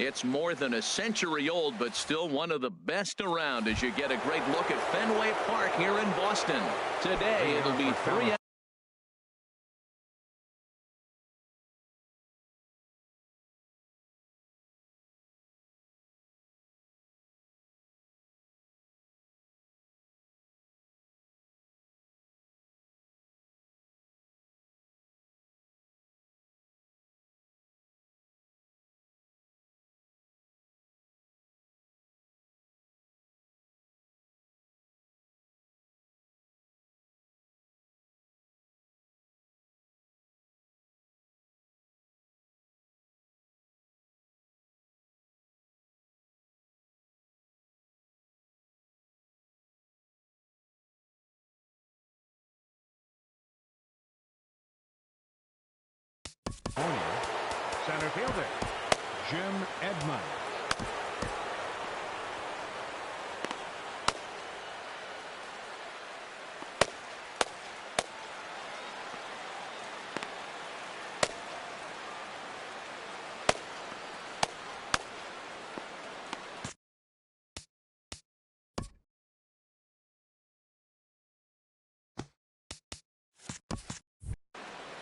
It's more than a century old, but still one of the best around as you get a great look at Fenway Park here in Boston. Today, it'll be 3 hours. Center fielder, Jim Edmund.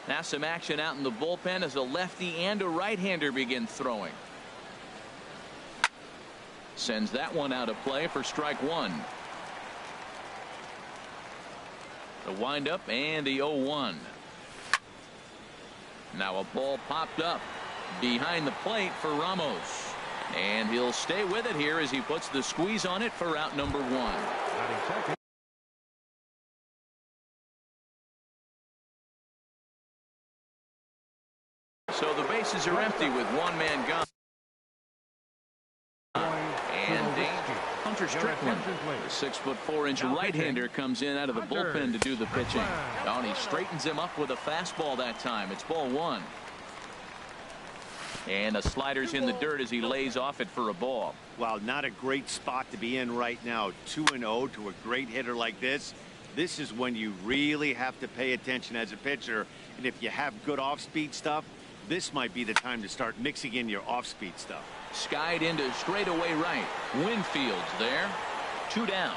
Now some action out in the bullpen as a lefty and a right-hander begin throwing. Sends that one out of play for strike one. The windup and the 0-1. Now a ball popped up behind the plate for Ramos. And he'll stay with it here as he puts the squeeze on it for out number one. So the bases are empty with one man gone. And danger. Hunter Strickland, the 6'4" right-hander, comes in out of the bullpen to do the pitching. And he straightens him up with a fastball that time. It's ball one. And the slider's in the dirt as he lays off it for a ball. Wow, not a great spot to be in right now. 2-0 to a great hitter like this. This is when you really have to pay attention as a pitcher. And if you have good off-speed stuff, this might be the time to start mixing in your off-speed stuff. Skied into straightaway right. Winfield's there. 2 down.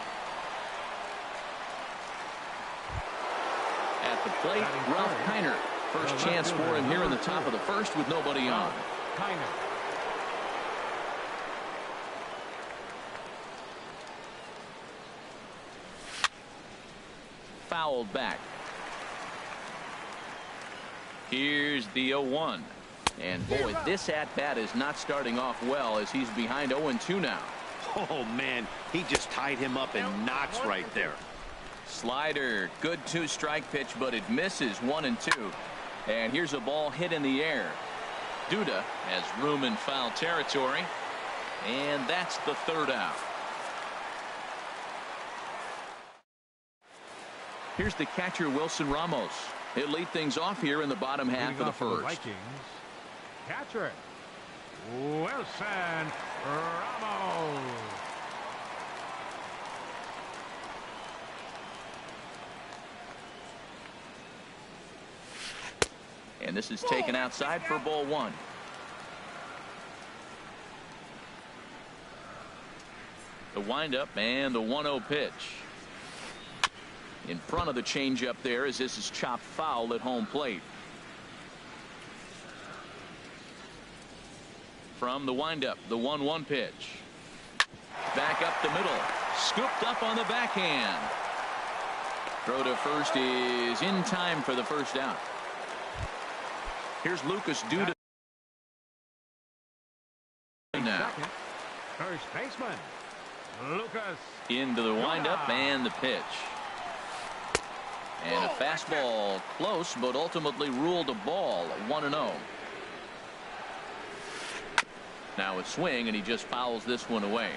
At the plate, Ralph Kiner. First chance for him here in the top of the first with nobody on. Fouled back. Here's the 0-1. And boy, this at-bat is not starting off well as he's behind 0-2 now. Oh, man, he just tied him up in knots right there. Slider, good 2-strike pitch, but it misses 1-2. And here's a ball hit in the air. Duda has room in foul territory. And that's the 3rd out. Here's the catcher, Wilson Ramos. He'll lead things off here in the bottom half of the first. Vikings, catcher, Wilson Ramos. And this is taken outside for ball one. The windup and the 1-0 pitch. In front of the changeup there as this is chopped foul at home plate. From the windup, the 1-1 pitch. Back up the middle. Scooped up on the backhand. Throw to first is in time for the first out. Here's Lucas Duda now. First baseman, Lucas. Into the windup and the pitch. And a fastball close, but ultimately ruled a ball. 1-0. Now a swing, and he just fouls this one away.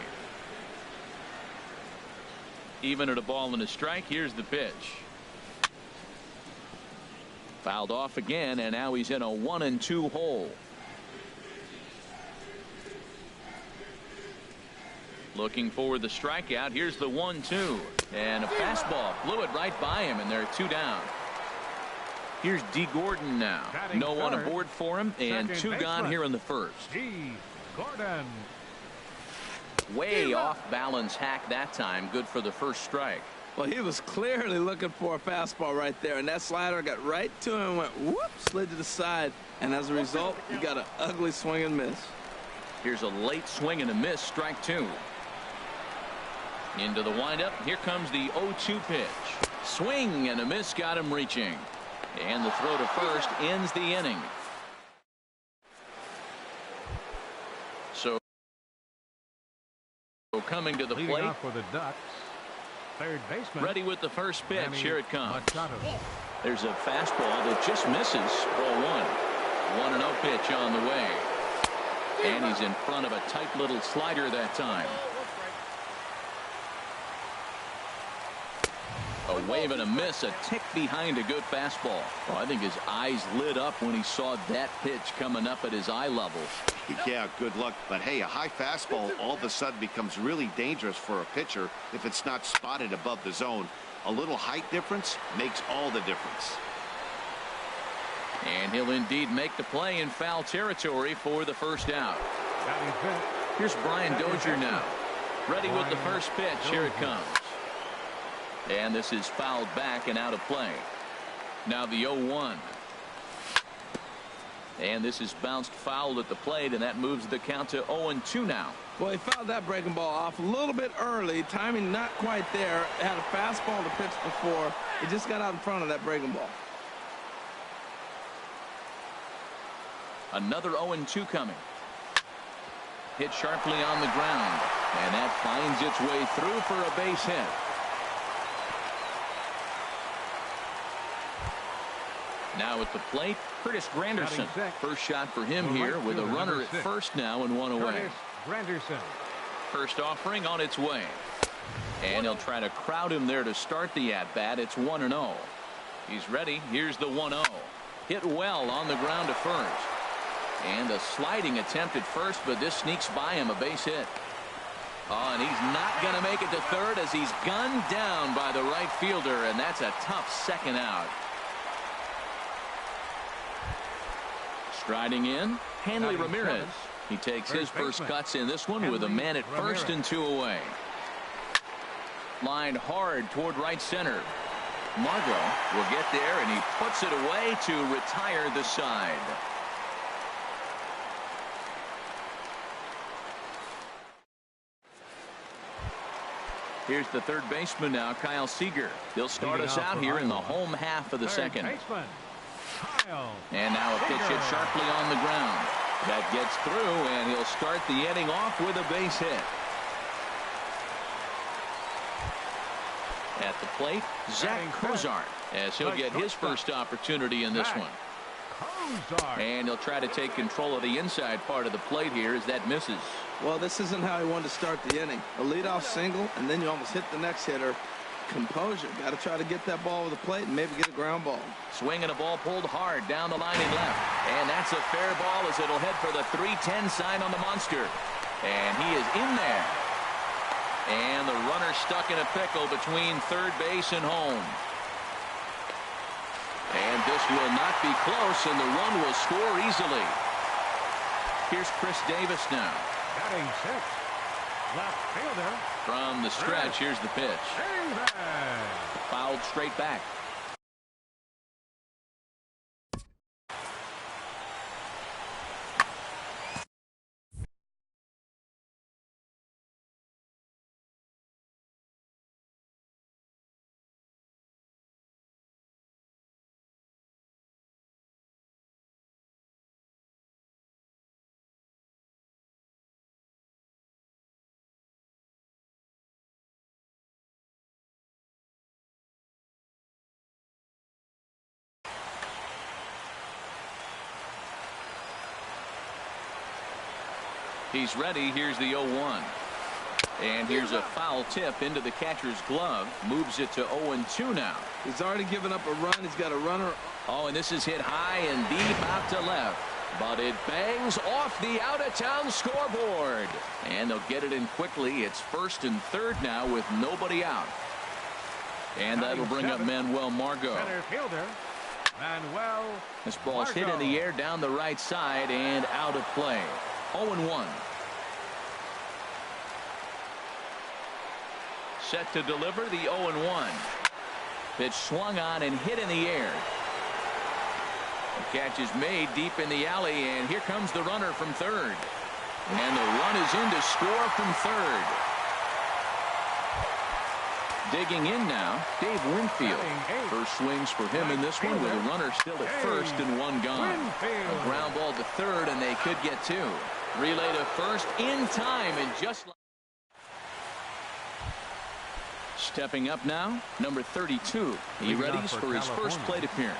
Even at a ball and a strike, here's the pitch. Fouled off again, and now he's in a 1-2 hole. Looking for the strikeout. Here's the 1-2. And a fastball blew it right by him, and they're 2 down. Here's D. Gordon now. No one aboard for him, and 2 gone here in the first. D. Gordon. Way off balance hack that time. Good for the first strike. Well, he was clearly looking for a fastball right there, and that slider got right to him and went whoop, slid to the side, and as a result, you got an ugly swing and miss. Here's a late swing and a miss, strike two. Into the windup. Here comes the 0-2 pitch. Swing and a miss, got him reaching. And the throw to first ends the inning. So coming to the Leading plate. off for the Ducks. Third baseman. Ready with the first pitch. Manny Here it comes. Machado. There's a fastball that just misses. Ball one. 1-0 pitch on the way. And he's in front of a tight little slider that time. A wave and a miss, a tick behind a good fastball. Well, I think his eyes lit up when he saw that pitch coming up at his eye level. Yeah, good luck. But hey, a high fastball all of a sudden becomes really dangerous for a pitcher if it's not spotted above the zone. A little height difference makes all the difference. And he'll indeed make the play in foul territory for the first out. Batting fifth. Here's Brian Dozier now. Ready with the first pitch. Here it comes. And this is fouled back and out of play. Now the 0-1. And this is bounced fouled at the plate, and that moves the count to 0-2 now. Well, he fouled that breaking ball off a little bit early. Timing not quite there. Had a fastball to pitch before. He just got out in front of that breaking ball. Another 0-2 coming. Hit sharply on the ground. And that finds its way through for a base hit. Now at the plate, Curtis Granderson. First shot for him here with a runner at first now and one away. Granderson. First offering on its way. And he'll try to crowd him there to start the at-bat. It's 1-0. He's ready. Here's the 1-0. Hit well on the ground to first. And a sliding attempt at first, but this sneaks by him, a base hit. Oh, and he's not going to make it to third as he's gunned down by the right fielder, and that's a tough second out. Striding in, Hanley Ramirez. He takes his first cuts in this one with a man at first and two away. Lined hard toward right center. Margot will get there, and he puts it away to retire the side. Here's the third baseman now, Kyle Seager. He'll start us out here in the home half of the second. And now a pitch hit sharply on the ground. That gets through, and he'll start the inning off with a base hit. At the plate, Zach Cozart, as he'll get his first opportunity in this one. And he'll try to take control of the inside part of the plate here as that misses. Well, this isn't how he wanted to start the inning. A leadoff single, and then you almost hit the next hitter. Composure. Got to try to get that ball over the plate and maybe get a ground ball. Swing and a ball pulled hard down the line and left. And that's a fair ball as it'll head for the 3-10 sign on the monster. And he is in there. And the runner stuck in a pickle between third base and home. And this will not be close, and the run will score easily. Here's Chris Davis now. Batting sixth. Left fielder. From the stretch, here's the pitch. Fouled straight back. He's ready. Here's the 0-1. And here's a foul tip into the catcher's glove. Moves it to 0-2 now. He's already given up a run. He's got a runner. Oh, and this is hit high and deep out to left. But it bangs off the out-of-town scoreboard. And they'll get it in quickly. It's first and third now with nobody out. And that'll bring up Manuel Margot. Center fielder, Manuel. This ball's hit in the air down the right side and out of play. 0-1. Set to deliver the 0-1. Pitch swung on and hit in the air. The catch is made deep in the alley, and here comes the runner from third. And the run is in to score from third. Digging in now, Dave Winfield. First swings for him in this one with a runner still at first and one gone. A ground ball to third, and they could get two. Relay to first in time, and just like stepping up now, number 32. He readies for his first plate appearance.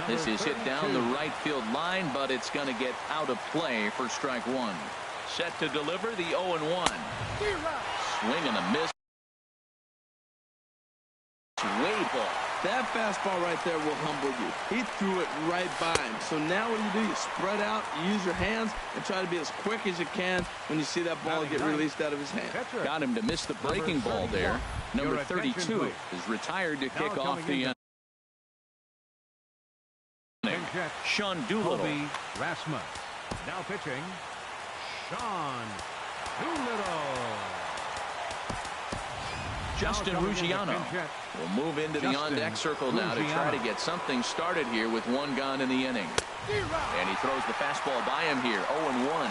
This is hit down the right field line, but it's going to get out of play for strike one. Set to deliver the 0-1. Swing and a miss. Way ball. That fastball right there will humble you. He threw it right by him. So now what do? You spread out, you use your hands, and try to be as quick as you can when you see that ball get released out of his hand. Got him to miss the breaking ball there. Number 32 is retired to kick off the inning. Sean Doolittle. Rasmus. Now pitching, Sean Doolittle. Justin Ruggiano will move into the on-deck circle now to try to get something started here with one gone in the inning. And he throws the fastball by him here, 0-1.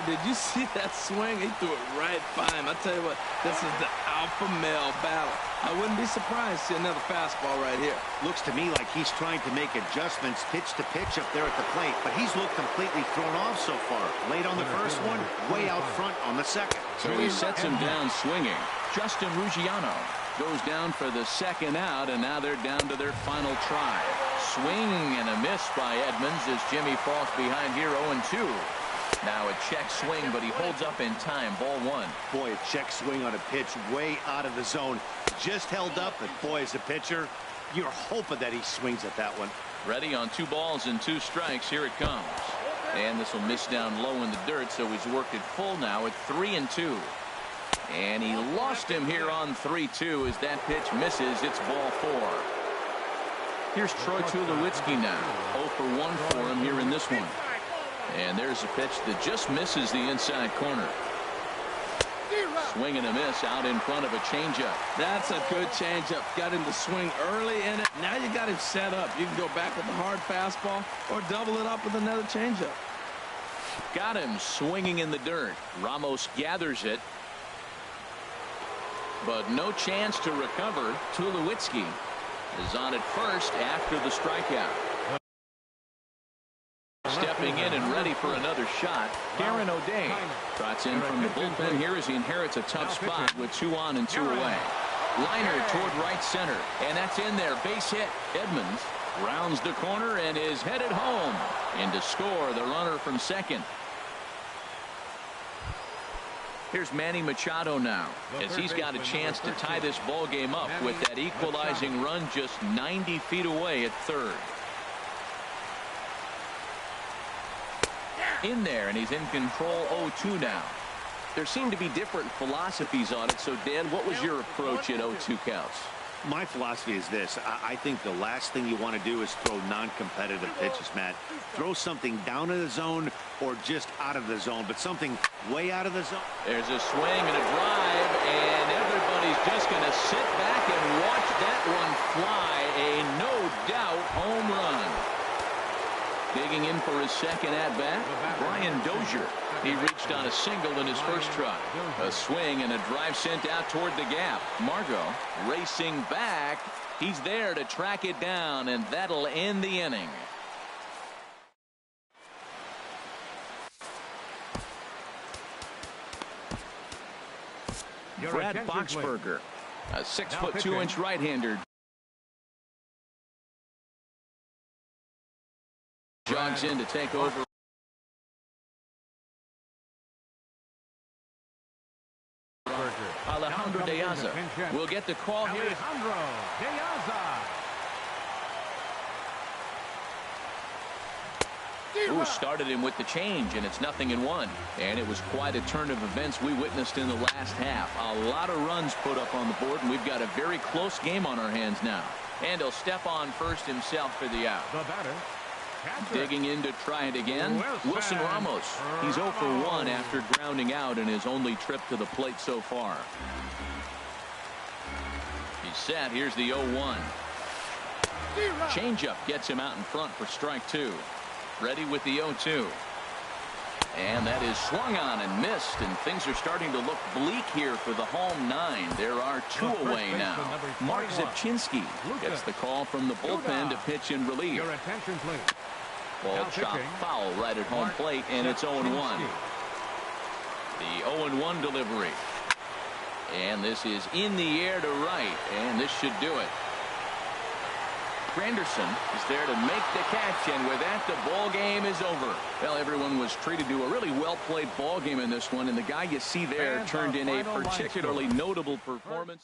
Did you see that swing? He threw it right by him. I tell you what, this is the alpha male battle. I wouldn't be surprised to see another fastball right here. Looks to me like he's trying to make adjustments pitch to pitch up there at the plate, but he's looked completely thrown off so far. Late on the first one, way out front on the second. So he sets him down swinging. Justin Ruggiano goes down for the second out, and now they're down to their final try. Swing and a miss by Edmonds as Jimmy falls behind here 0-2. Now a check swing, but he holds up in time. Ball one. Boy, a check swing on a pitch way out of the zone. Just held up, but boy, as a pitcher, you're hoping that he swings at that one. Ready on 2 balls and 2 strikes. Here it comes. And this will miss down low in the dirt, so he's worked it full now at 3-2. And he lost him here on 3-2 as that pitch misses. It's ball 4. Here's Troy Tulowitzki now. 0 for 1 for him here in this one. And there's a pitch that just misses the inside corner. Swing and a miss out in front of a changeup. That's a good changeup. Got him to swing early in it. Now you got him set up. You can go back with a hard fastball or double it up with another changeup. Got him swinging in the dirt. Ramos gathers it, but no chance to recover. Tulowitzki is on at first after the strikeout. Stepping in and ready for another shot, Darren O'Day trots in from the bullpen here as he inherits a tough spot with 2 on and 2 away. Liner toward right center, and that's in there. Base hit. Edmonds rounds the corner and is headed home. In to score, the runner from second. Here's Manny Machado now, as he's got a chance to tie this ball game up with that equalizing run just 90 feet away at third. In there, and he's in control 0-2 now. There seem to be different philosophies on it. So, Dan, what was your approach at 0-2 counts? My philosophy is this. I think the last thing you want to do is throw non-competitive pitches, Matt. Throw something down in the zone or just out of the zone, but something way out of the zone. There's a swing and a drive, and everybody's just going to sit back and watch that one fly. A no-doubt home run. Digging in for his second at-bat, Brian Dozier. He reached on a single in his first try. A swing and a drive sent out toward the gap. Margot racing back. He's there to track it down, and that'll end the inning. Brad Boxberger, a 6'2" right-hander. Jogs in to take over. Alejandro De Aza will get the call here. Alejandro De Aza. Ooh, started him with the change, and it's 0-1. And it was quite a turn of events we witnessed in the last half. A lot of runs put up on the board, and we've got a very close game on our hands now. And he'll step on first himself for the out. The batter, catcher. Digging in to try it again. Wilson Ramos. He's 0 for 1 after grounding out in his only trip to the plate so far. He's set. Here's the 0-1. Changeup gets him out in front for strike 2. Ready with the 0-2. And that is swung on and missed, and things are starting to look bleak here for the home 9. There are 2 away now. Mark Zipchinski gets the call from the bullpen to pitch in relief. Your attention, please. Ball chopped foul right at home plate, and it's 0-1. The 0-1 delivery. And this is in the air to right, and this should do it. Granderson is there to make the catch, and with that, the ball game is over. Well, everyone was treated to a really well-played ball game in this one, and the guy you see there turned in a particularly notable performance.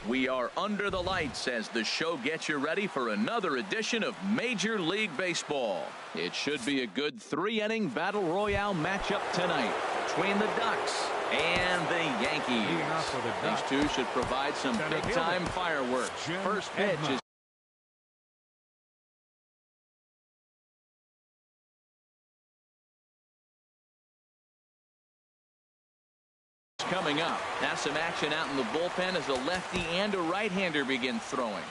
We are under the lights as the show gets you ready for another edition of Major League Baseball. It should be a good 3-inning Battle Royale matchup tonight between the Ducks and the Yankees. These two should provide some big-time fireworks. First pitch is coming up. Now some action out in the bullpen as a lefty and a right-hander begin throwing.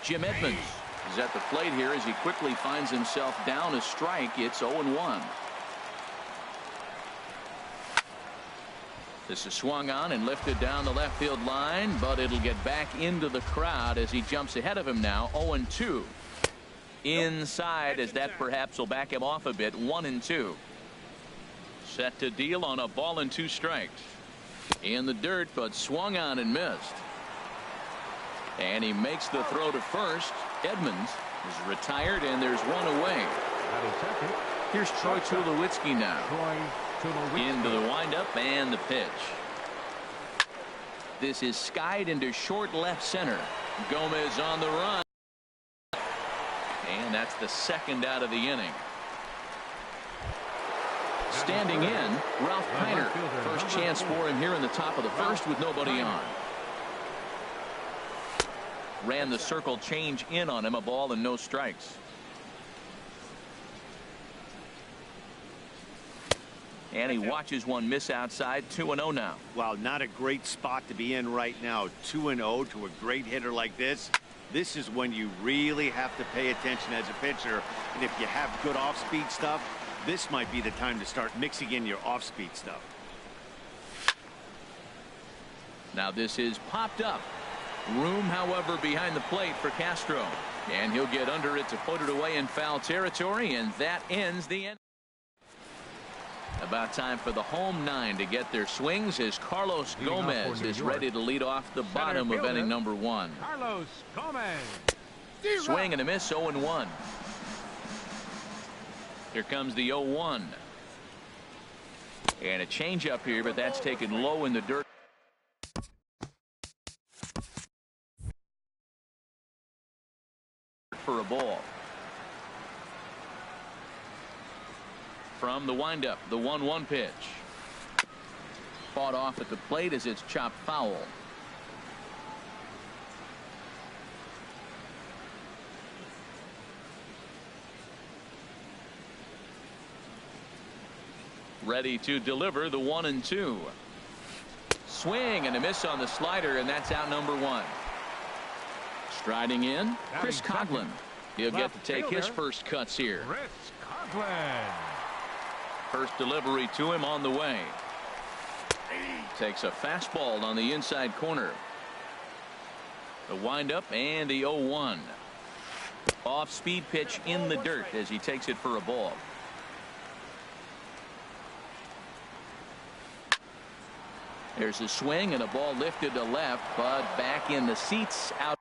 Jim Edmonds is at the plate here as he quickly finds himself down a strike. It's 0-1. This is swung on and lifted down the left field line, but it'll get back into the crowd as he jumps ahead of him now. 0-2. Inside, as that perhaps will back him off a bit. 1-2. Set to deal on a ball and 2 strikes. In the dirt, but swung on and missed. And he makes the throw to first. Edmonds is retired, and there's 1 away. Here's Troy Tulowitzki now. Into the windup and the pitch. This is skied into short left center. Gomez on the run. And that's the second out of the inning. Standing in, Ralph Kiner. First chance for him here in the top of the first with nobody on. Ran the circle change in on him. A ball and no strikes. And he watches one miss outside. 2-0 now. Wow, not a great spot to be in right now. 2-0 to a great hitter like this. this is when you really have to pay attention as a pitcher. And if you have good off-speed stuff, this might be the time to start mixing in your off-speed stuff. Now this is popped up. Room, however, behind the plate for Castro. And he'll get under it to put it away in foul territory, and that ends the inning. About time for the home 9 to get their swings as Carlos Gomez is ready to lead off the bottom of inning number 1. Carlos Gomez. Swing and a miss, 0-1. Here comes the 0-1. And a changeup here, but that's taken low in the dirt. For a ball. From the windup, the 1-1 pitch. Fought off at the plate as it's chopped foul. Ready to deliver the 1-2. Swing and a miss on the slider, and that's out number 1. Striding in, Chris Coughlin. He'll get to take his first cuts here. Chris Coughlin. First delivery to him on the way. Takes a fastball on the inside corner. The windup and the 0-1. Off speed pitch in the dirt as he takes it for a ball. There's a swing and a ball lifted to left, but back in the seats out.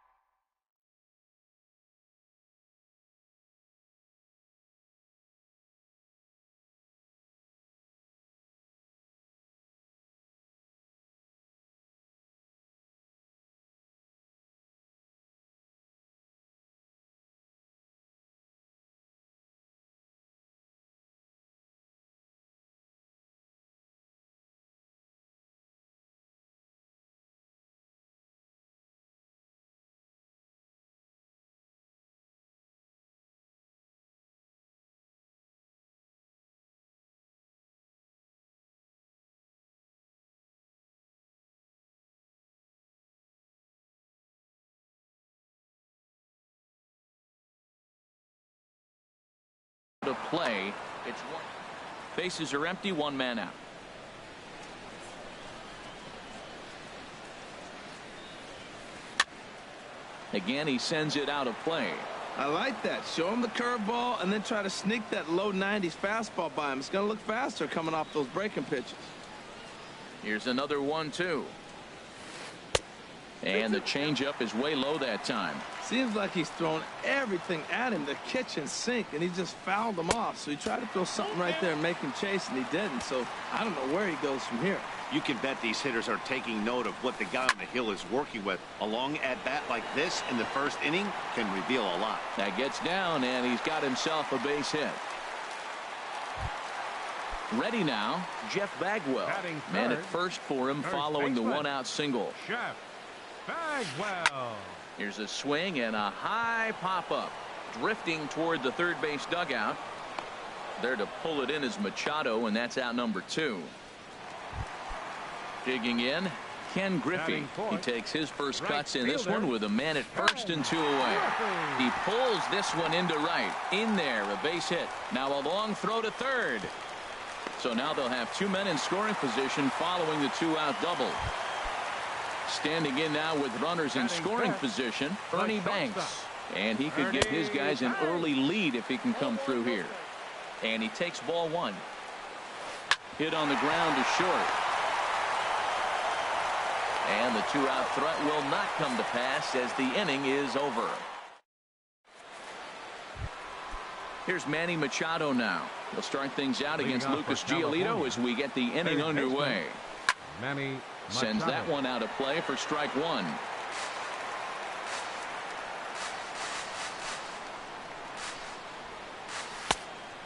To play. It's one. Bases are empty, 1 man out. Again, he sends it out of play. I like that. Show him the curveball and then try to sneak that low 90s fastball by him. It's going to look faster coming off those breaking pitches. Here's another 1-2. And the changeup is way low that time. Seems like he's thrown everything at him, the kitchen sink, and he just fouled them off. So he tried to throw something right there and make him chase, and he didn't. So I don't know where he goes from here. You can bet these hitters are taking note of what the guy on the hill is working with. A long at bat like this in the first inning can reveal a lot. That gets down, and he's got himself a base hit. Ready now, Jeff Bagwell. Man at first for him following the 1-out single. Jeff Bagwell. Here's a swing and a high pop-up. Drifting toward the third base dugout. There to pull it in is Machado, and that's out number 2. Digging in, Ken Griffey. He takes his first cuts in this one with a man at first and 2 away. He pulls this one into right. In there, a base hit. Now a long throw to third. So now they'll have 2 men in scoring position following the 2-out double. Standing in now with runners in scoring position, Ernie Banks. And he could give his guys an early lead if he can come through here. And he takes ball 1. Hit on the ground to short. And the 2-out threat will not come to pass as the inning is over. Here's Manny Machado now. He'll start things out against Lucas Giolito as we get the inning underway. Manny sends that one out of play for strike 1.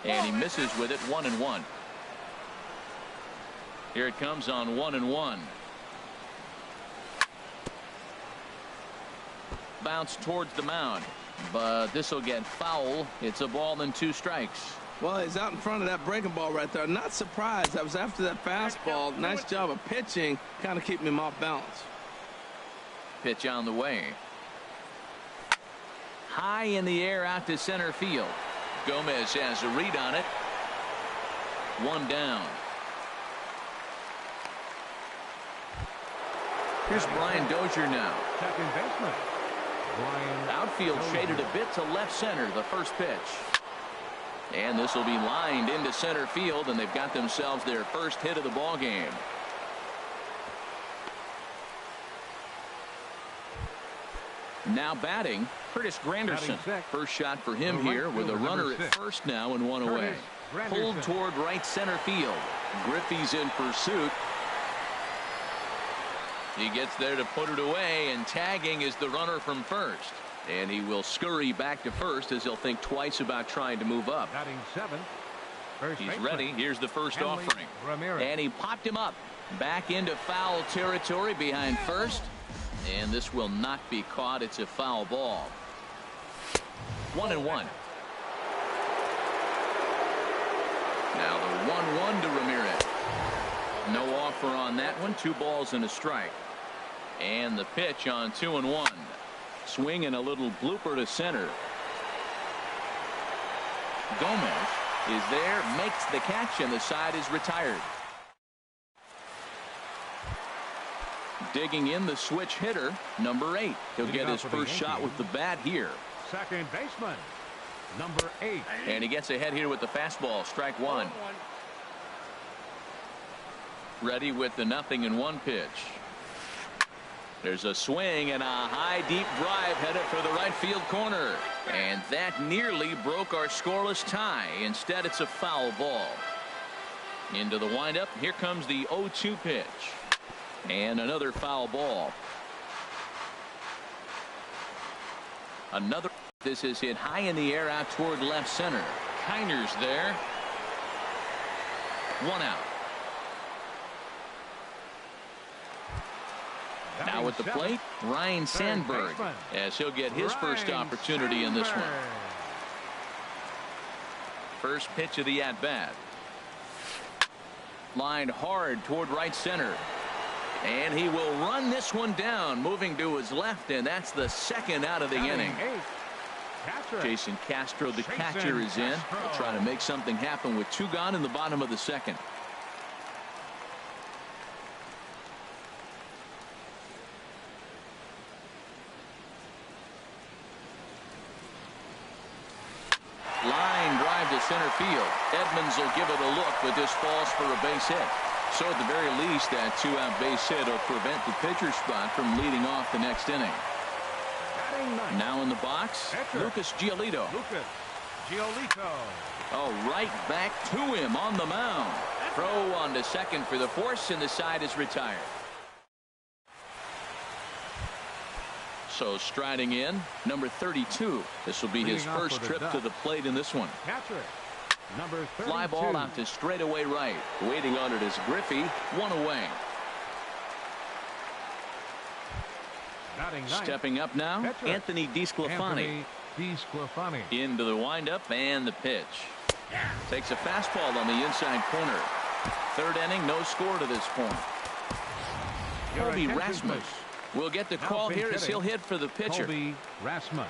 And he misses with it, 1-1. Here it comes on 1-1. Bounce towards the mound, but this will get foul. It's a ball and 2 strikes. Well, he's out in front of that breaking ball right there. Not surprised. That was after that fastball. Nice job of pitching, kind of keeping him off balance. Pitch on the way. high in the air out to center field. Gomez has a read on it. One down. Here's Brian Dozier now. Second baseman. Brian Outfield Dozier. shaded a bit to left center. The first pitch. And this will be lined into center field, and they've got themselves their first hit of the ball game. Now batting, Curtis Granderson. First shot for him here with a runner at first now and one away. Pulled toward right center field. Griffey's in pursuit. He gets there to put it away, and tagging is the runner from first. And he will scurry back to first as he'll think twice about trying to move up. Batting seventh. He's ready. Here's the first offering. Ramirez. And he popped him up. Back into foul territory behind first. And this will not be caught. It's a foul ball. 1-1. Now the 1-1 to Ramirez. No offer on that one. 2 balls and a strike. And the pitch on 2-1. Swing and a little blooper to center. Gomez is there, makes the catch, and the side is retired. Digging in the switch hitter, number 8. He'll get his first shot with the bat here. Second baseman, number 8. And he gets ahead here with the fastball. Strike one. Ready with the 0-1 pitch. There's a swing and a high deep drive headed for the right field corner. And that nearly broke our scoreless tie. Instead, it's a foul ball. Into the windup. Here comes the 0-2 pitch. And another foul ball. Another. This is hit high in the air out toward left center. Kiner's there. 1 out. Now at the plate, Ryan Sandberg, as he'll get his first opportunity in this one. First pitch of the at-bat. Lined hard toward right center. And he will run this one down, moving to his left, and that's the second out of the inning. Jason Castro, the catcher, is in. He'll try to make something happen with 2 gone in the bottom of the second. Line drive to center field. Edmonds will give it a look, but this falls for a base hit. So at the very least, that 2-out base hit will prevent the pitcher spot from leading off the next inning. Now in the box, Lucas Giolito. Oh, right back to him on the mound. Throw on to second for the force, and the side is retired. So striding in, number 32. This will be his first trip to the plate in this one. Number 32. Fly ball out to straightaway right. Waiting on it is Griffey. 1 away. Stepping up now, Anthony DeSclafani. Into the windup and the pitch. Takes a fastball on the inside corner. Third inning, no score to this point. Colby Rasmus will get the call here as he'll hit for the pitcher. Colby Rasmus.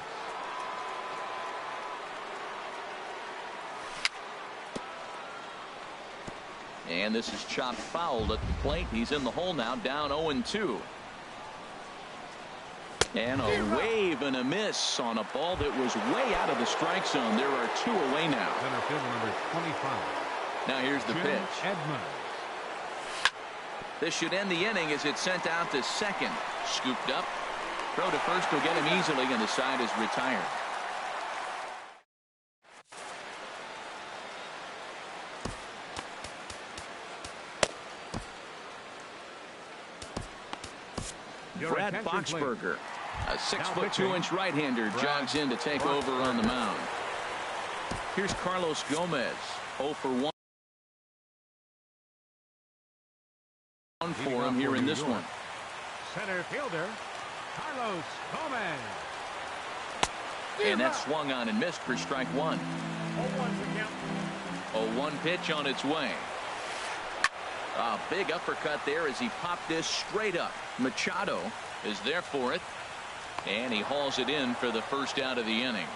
And this is chopped foul at the plate. He's in the hole now, down 0-2. And a wave and a miss on a ball that was way out of the strike zone. There are 2 away now. Center fielder number 25. Now here's the pitch. Edmonds. This should end the inning as it's sent out to second. Scooped up. Throw to first will get him easily, and the side is retired. Brad Boxberger, a 6'2" right-hander, jogs in to take over on the mound. Here's Carlos Gomez, 0 for 1 for him here in this one. Center fielder, Carlos Gomez. And that swung on and missed for strike one. 0-1 pitch on its way. A big uppercut there as he popped this straight up. Machado is there for it. And he hauls it in for the first out of the inning.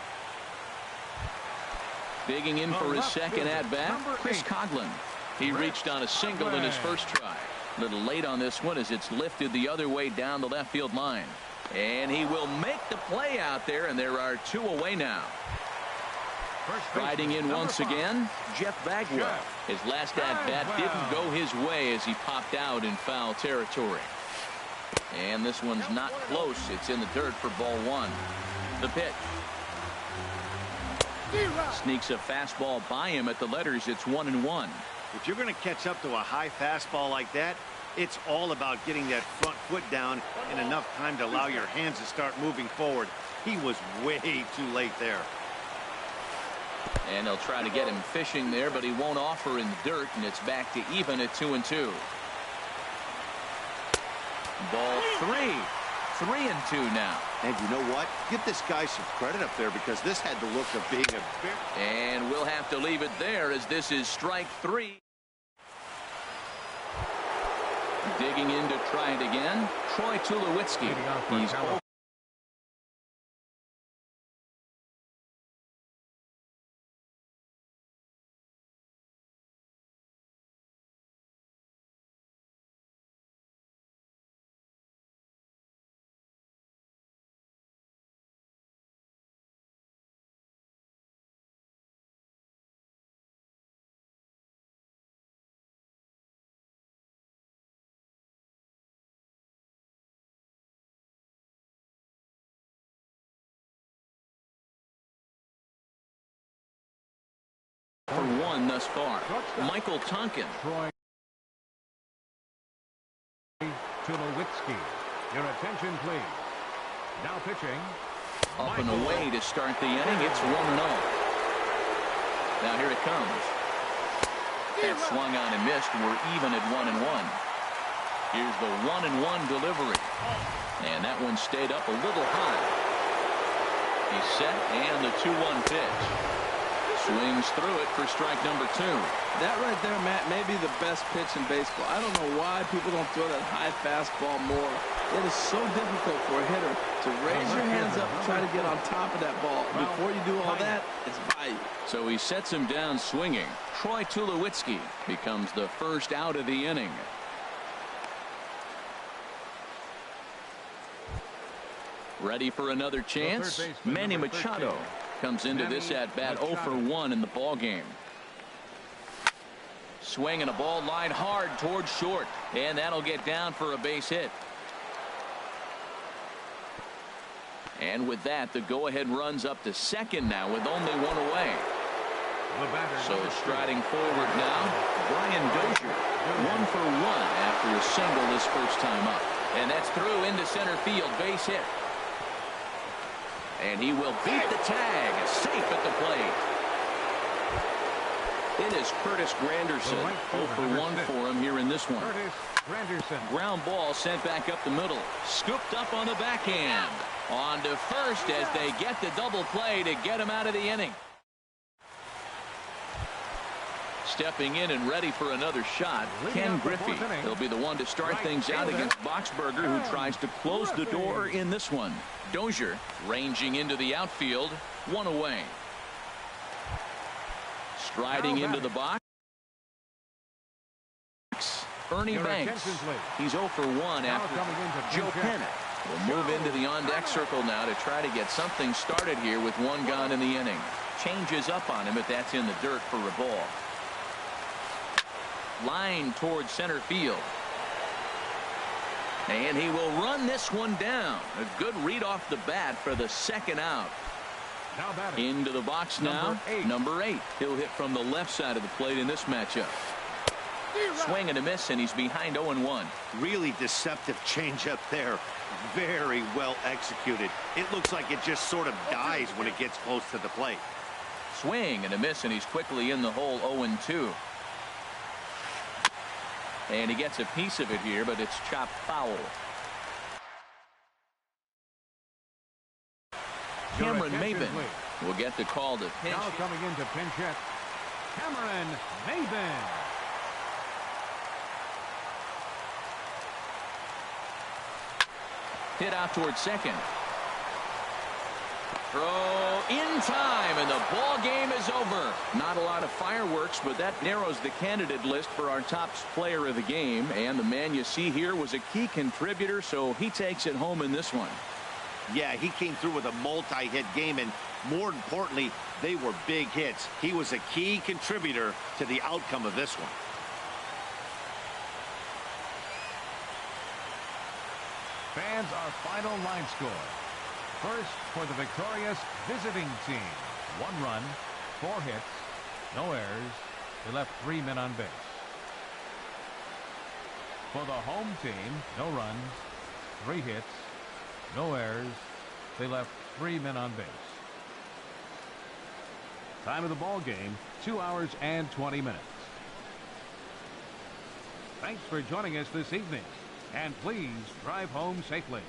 Digging in for his second at-bat, Chris Coughlin. He reached on a single in his first try. A little late on this one as it's lifted the other way down the left field line. And he will make the play out there, and there are 2 away now. Riding in once again, Jeff Bagwell. His last at-bat didn't go his way as he popped out in foul territory. And this one's not close. It's in the dirt for ball 1. The pitch. Sneaks a fastball by him at the letters. It's 1-1. If you're going to catch up to a high fastball like that, it's all about getting that front foot down in enough time to allow your hands to start moving forward. He was way too late there. And they'll try to get him fishing there, but he won't offer in the dirt, and it's back to even at 2-2. Ball 3. 3-2 now. And you know what? Give this guy some credit up there because this had the look of being a... And we'll have to leave it there as this is strike 3. Digging in to try it again, Troy Tulowitzki. He's for 1 thus far. Michael Tonkin. Troy Tulowitzki. Your attention, please. Now pitching. Up and away to start the inning. It's 1-0. Now here it comes. That swung on and missed. We're even at 1-1. Here's the 1-1 delivery. And that one stayed up a little high. He's set, and the 2-1 pitch. Swings through it for strike number 2. That right there, Matt, may be the best pitch in baseball. I don't know why people don't throw that high fastball more. It is so difficult for a hitter to raise your hands up and try to get on top of that ball. Before you do all that, it's by you. So he sets him down swinging. Troy Tulowitzki becomes the first out of the inning. Ready for another chance? Manny Machado comes into this at-bat 0 for 1 in the ball game. Swinging a ball line hard towards short, and that'll get down for a base hit. And with that, the go-ahead runs up to second now with only 1 away. So striding forward now, Brian Dozier, 1 for 1 after a single his first time up. And that's through into center field, base hit. And he will beat the tag, safe at the plate. It is Curtis Granderson, 0 for 1 for him here in this one. Ground ball sent back up the middle, scooped up on the backhand. On to first as they get the double play to get him out of the inning. Stepping in and ready for another shot, Ken Griffey. He'll be the one to start things out against Boxberger, who tries to close the door in this one. Dozier ranging into the outfield, 1 away. Striding into the box, Ernie Banks. He's 0 for 1 after Joe Pennant will move into the on-deck circle now to try to get something started here with 1 gone in the inning. Changes up on him, but that's in the dirt for a ball. Line towards center field. And he will run this one down. A good read off the bat for the second out. Into the box now, number 8. He'll hit from the left side of the plate in this matchup. Swing and a miss, and he's behind 0-1. Really deceptive changeup there. Very well executed. It looks like it just sort of dies when it gets close to the plate. Swing and a miss, and he's quickly in the hole, 0-2. And he gets a piece of it here, but it's chopped foul. Cameron Maben will get the call to pinch. Now coming into pinch hit, Cameron Maben. Hit out towards second. Throw in time, and the ball game is over. Not a lot of fireworks, but that narrows the candidate list for our top player of the game. And the man you see here was a key contributor, so he takes it home in this one. Yeah, he came through with a multi-hit game, and more importantly, they were big hits. He was a key contributor to the outcome of this one. Fans, our final line score. First, for the victorious visiting team, 1 run, 4 hits, no errors. They left 3 men on base. For the home team, no runs, 3 hits, no errors. They left 3 men on base. Time of the ball game, 2 hours and 20 minutes. Thanks for joining us this evening, and please drive home safely.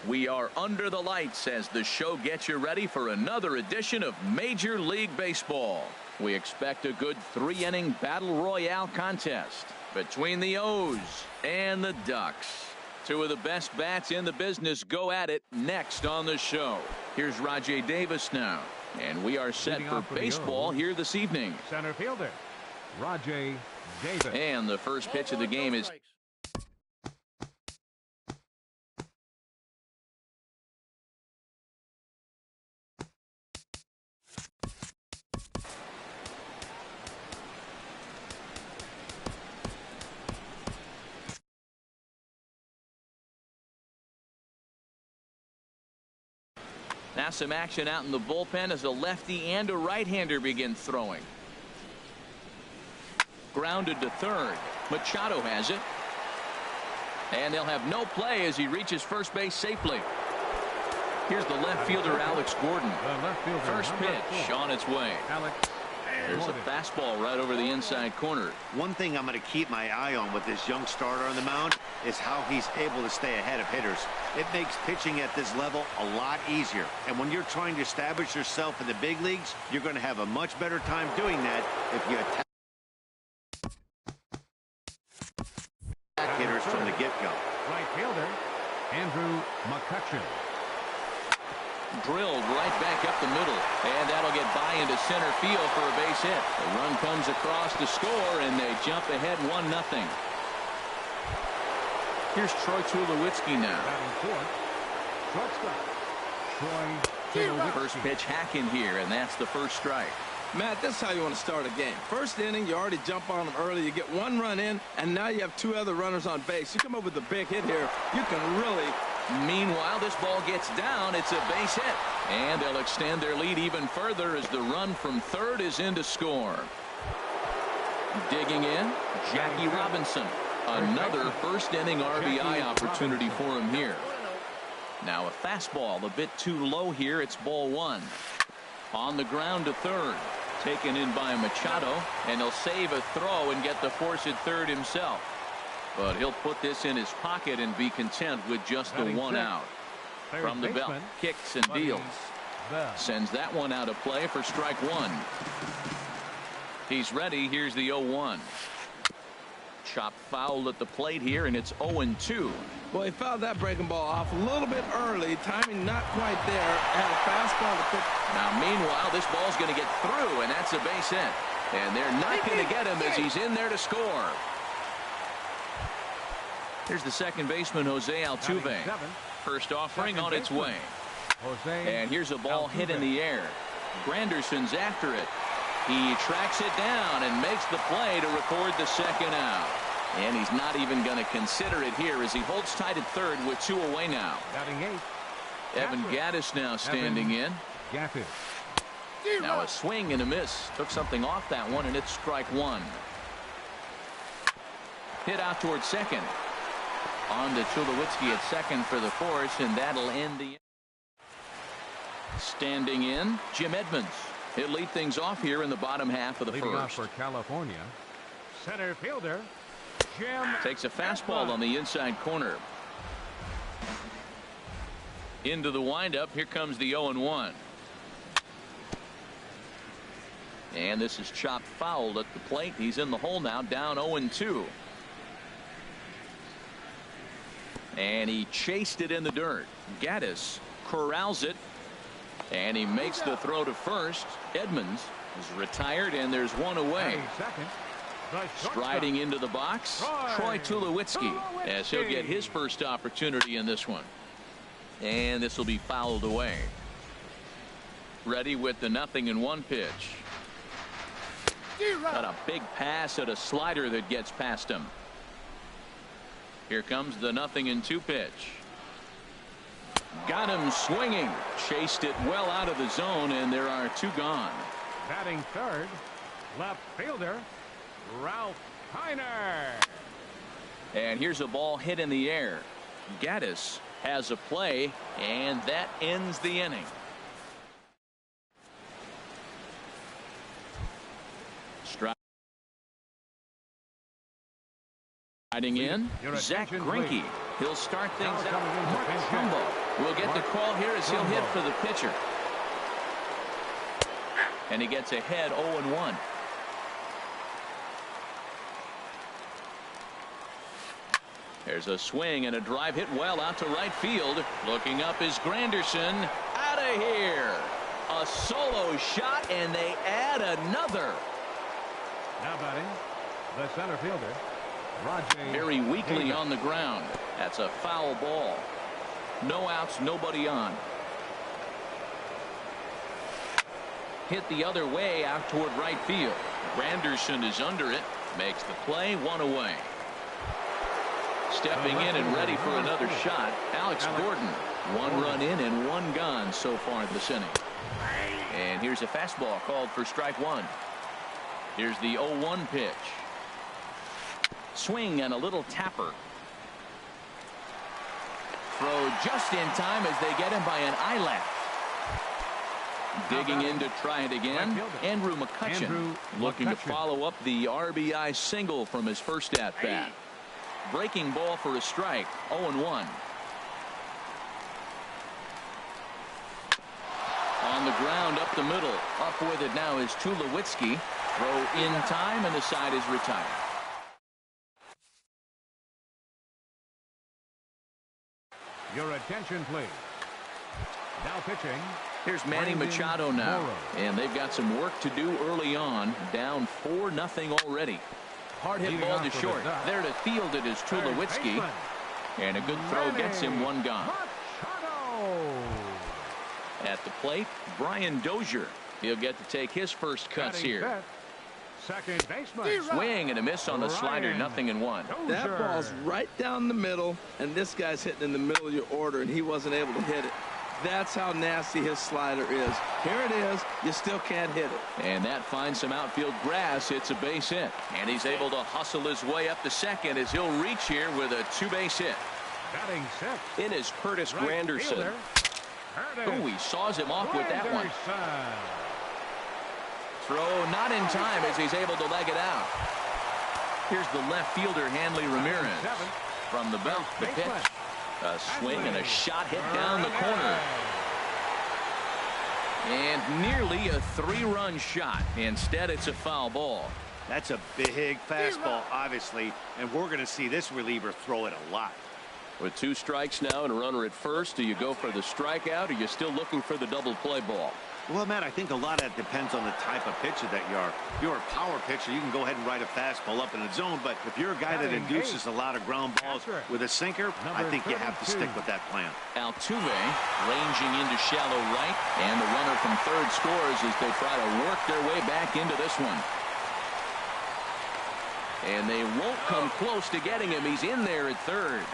We are under the lights as the show gets you ready for another edition of Major League Baseball. We expect a good 3-inning Battle Royale contest between the O's and the Ducks. 2 of the best bats in the business go at it next on the show. Here's Rajay Davis now, and we are set for baseball here this evening. Center fielder, Rajay Davis. And the first pitch of the game is now some action out in the bullpen as a lefty and a right-hander begin throwing. Grounded to third. Machado has it. And they'll have no play as he reaches first base safely. Here's the left fielder, Alex Gordon. First pitch on its way. There's a fastball right over the inside corner. One thing I'm going to keep my eye on with this young starter on the mound is how he's able to stay ahead of hitters. It makes pitching at this level a lot easier. And when you're trying to establish yourself in the big leagues, you're going to have a much better time doing that if you attack hitters from the get-go. Right fielder, Andrew McCutcheon. Drilled right back up the middle, and that'll get by into center field for a base hit. The run comes across to score, and they jump ahead 1-0. Here's Troy Tulowitzki now. Batting fourth, shortstop, Troy Tulowitzki. First pitch hack in here, and that's the first strike. Matt, this is how you want to start a game. First inning, you already jump on them early. You get one run in, and now you have two other runners on base. You come up with a big hit here, you can really... Meanwhile, this ball gets down. It's a base hit. And they'll extend their lead even further as the run from third is in to score. Digging in, Jackie Robinson. Another first inning RBI opportunity for him here. Now a fastball a bit too low here. It's ball one. On the ground to third. Taken in by Machado. And he'll save a throw and get the force at third himself. But he'll put this in his pocket and be content with just the one out. From the belt, kicks and deals. Sends that one out of play for strike one. He's ready. Here's the 0-1. Chop foul at the plate here, and it's 0-2. Well, he fouled that breaking ball off a little bit early. Timing not quite there. Had a fastball to pick. Now, meanwhile, this ball's going to get through, and that's a base hit. And they're not going to get him as he's in there to score. Here's the second baseman, Jose Altuve. First offering on its way. And here's a ball hit in the air. Granderson's after it. He tracks it down and makes the play to record the second out. And he's not even going to consider it here as he holds tight at third with two away now. Evan Gattis now standing in. Now a swing and a miss. Took something off that one, and it's strike one. Hit out towards second. On to Tulowitzki at second for the force, and that'll end the. Standing in, Jim Edmonds. He'll lead things off here in the bottom half of the Leading off first. for California, center fielder Jim Takes a fastball on the inside corner. Into the windup. Here comes the 0-1. And this is chopped foul at the plate. He's in the hole now, down 0-2. And he chased it in the dirt. Gattis corrals it. And he makes the throw to first. Edmonds is retired, and there's one away. Striding into the box, Troy Tulowitzki, as he'll get his first opportunity in this one. And this will be fouled away. Ready with the 0-1 pitch. Got a big pass at a slider that gets past him. Here comes the 0-2 pitch. Got him swinging. Chased it well out of the zone, and there are two gone. Batting third, left fielder Ralph Kiner. And here's a ball hit in the air. Gattis has a play, and that ends the inning. Striding in, Zach Greinke. He'll start things out. Mark Trumbo will get the call here as he'll hit for the pitcher. And he gets ahead 0-1. There's a swing and a drive hit well out to right field. Looking up is Granderson. Out of here. A solo shot, and they add another. Now batting, the center fielder, Rajay. Very weakly on the ground. That's a foul ball. No outs, nobody on. Hit the other way out toward right field. Granderson is under it. Makes the play, one away. Stepping in and ready for another shot, Alex Gordon. One run in and one gone so far this inning. And here's a fastball called for strike one. Here's the 0-1 pitch. Swing and a little tapper. Throw just in time as they get him by an eyelash. Digging in to try it again, Andrew McCutcheon looking to follow up the RBI single from his first at-bat. Breaking ball for a strike, 0-1. On the ground up the middle. Up with it now is Tulowitzki. Throw in time, and the side is retired. Your attention, please. Now pitching. Here's Manny Machado now. And they've got some work to do early on. Down 4-0 already. Hard hit ball to short. There to field it is Tulowitzki. And a good throw gets him one gone. At the plate, Brian Dozier. He'll get to take his first cuts here. Second baseman. Swing and a miss on the slider, 0-1. That ball's right down the middle, and this guy's hitting in the middle of your order, and he wasn't able to hit it. That's how nasty his slider is. Here it is. You still can't hit it. And that finds some outfield grass. It's a base hit. And he's able to hustle his way up to second as he'll reach here with a two-base hit. Batting sixth. It is Curtis Granderson. Oh, he saws him off with that one. Throw not in time as he's able to leg it out. Here's the left fielder, Hanley Ramirez. From the belt, the pitch. A swing and a shot hit down the corner. And nearly a 3-run shot. Instead, it's a foul ball. That's a big fastball, obviously, and we're going to see this reliever throw it a lot. With 2 strikes now and a runner at first, do you go for the strikeout, or are you still looking for the double play ball? Well, Matt, I think a lot of that depends on the type of pitcher that you are. If you're a power pitcher, you can go ahead and ride a fastball up in the zone, but if you're a guy that induces a lot of ground balls with a sinker, I think you have to stick with that plan. Altuve ranging into shallow right, and the runner from third scores as they try to work their way back into this one. And they won't come close to getting him. He's in there at third.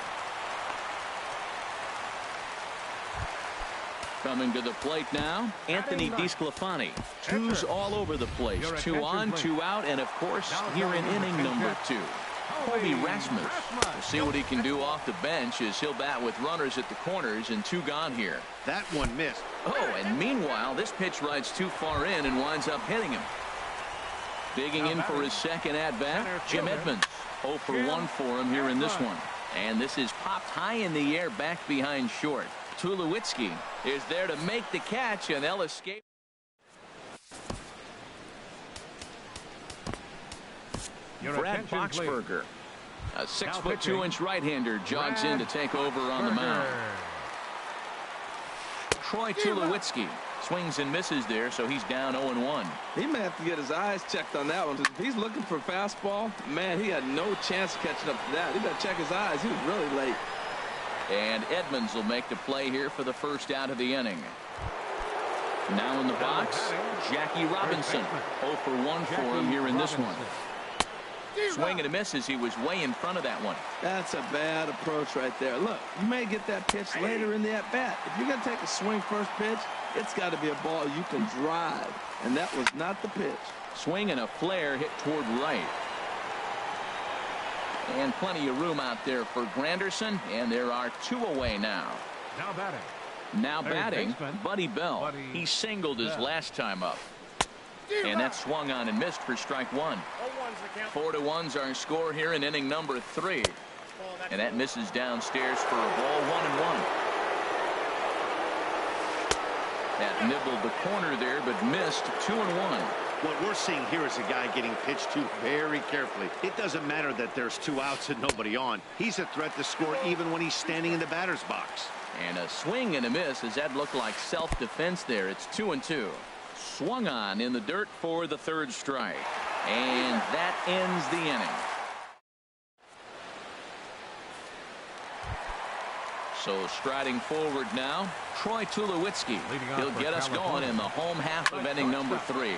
Coming to the plate now, Anthony DeSclafani. 2s all over the place. 2 on, 2 out, and of course, here in inning number 2. Kobe Rasmus. We'll see what he can do off the bench as he'll bat with runners at the corners and 2 gone here. That one missed. Oh, and meanwhile, this pitch rides too far in and winds up hitting him. Digging in for his second at-bat, Jim Edmonds. 0 for 1 for him here in this one. And this is popped high in the air back behind short. Tulowitzki is there to make the catch, and they'll escape. Brad Boxberger, a 6'2" right-hander, jogs in to take over on the mound. Troy Tulowitzki swings and misses there, so he's down 0-1. He may have to get his eyes checked on that one. If he's looking for fastball, man, he had no chance of catching up to that. He better check his eyes. He was really late. And Edmonds will make the play here for the first out of the inning. Now in the box, Jackie Robinson. 0 for 1 for him here in this one. Swing and a miss as he was way in front of that one. That's a bad approach right there. Look, you may get that pitch later in the at-bat. If you're going to take a swing first pitch, it's got to be a ball you can drive. And that was not the pitch. Swing and a flare hit toward right. And plenty of room out there for Granderson, and there are 2 away now. Now batting, Buddy Bell. He singled his last time up. And that swung on and missed for strike 1. 4-1's our score here in inning number 3. And that misses downstairs for a ball, 1-1. That nibbled the corner there, but missed, 2-1. What we're seeing here is a guy getting pitched to very carefully. It doesn't matter that there's 2 outs and nobody on. He's a threat to score even when he's standing in the batter's box. And a swing and a miss as that looked like self-defense there. It's 2-2. Swung on in the dirt for the third strike. And that ends the inning. So striding forward now, Troy Tulowitzki. He'll get us going in the home half of inning number 3.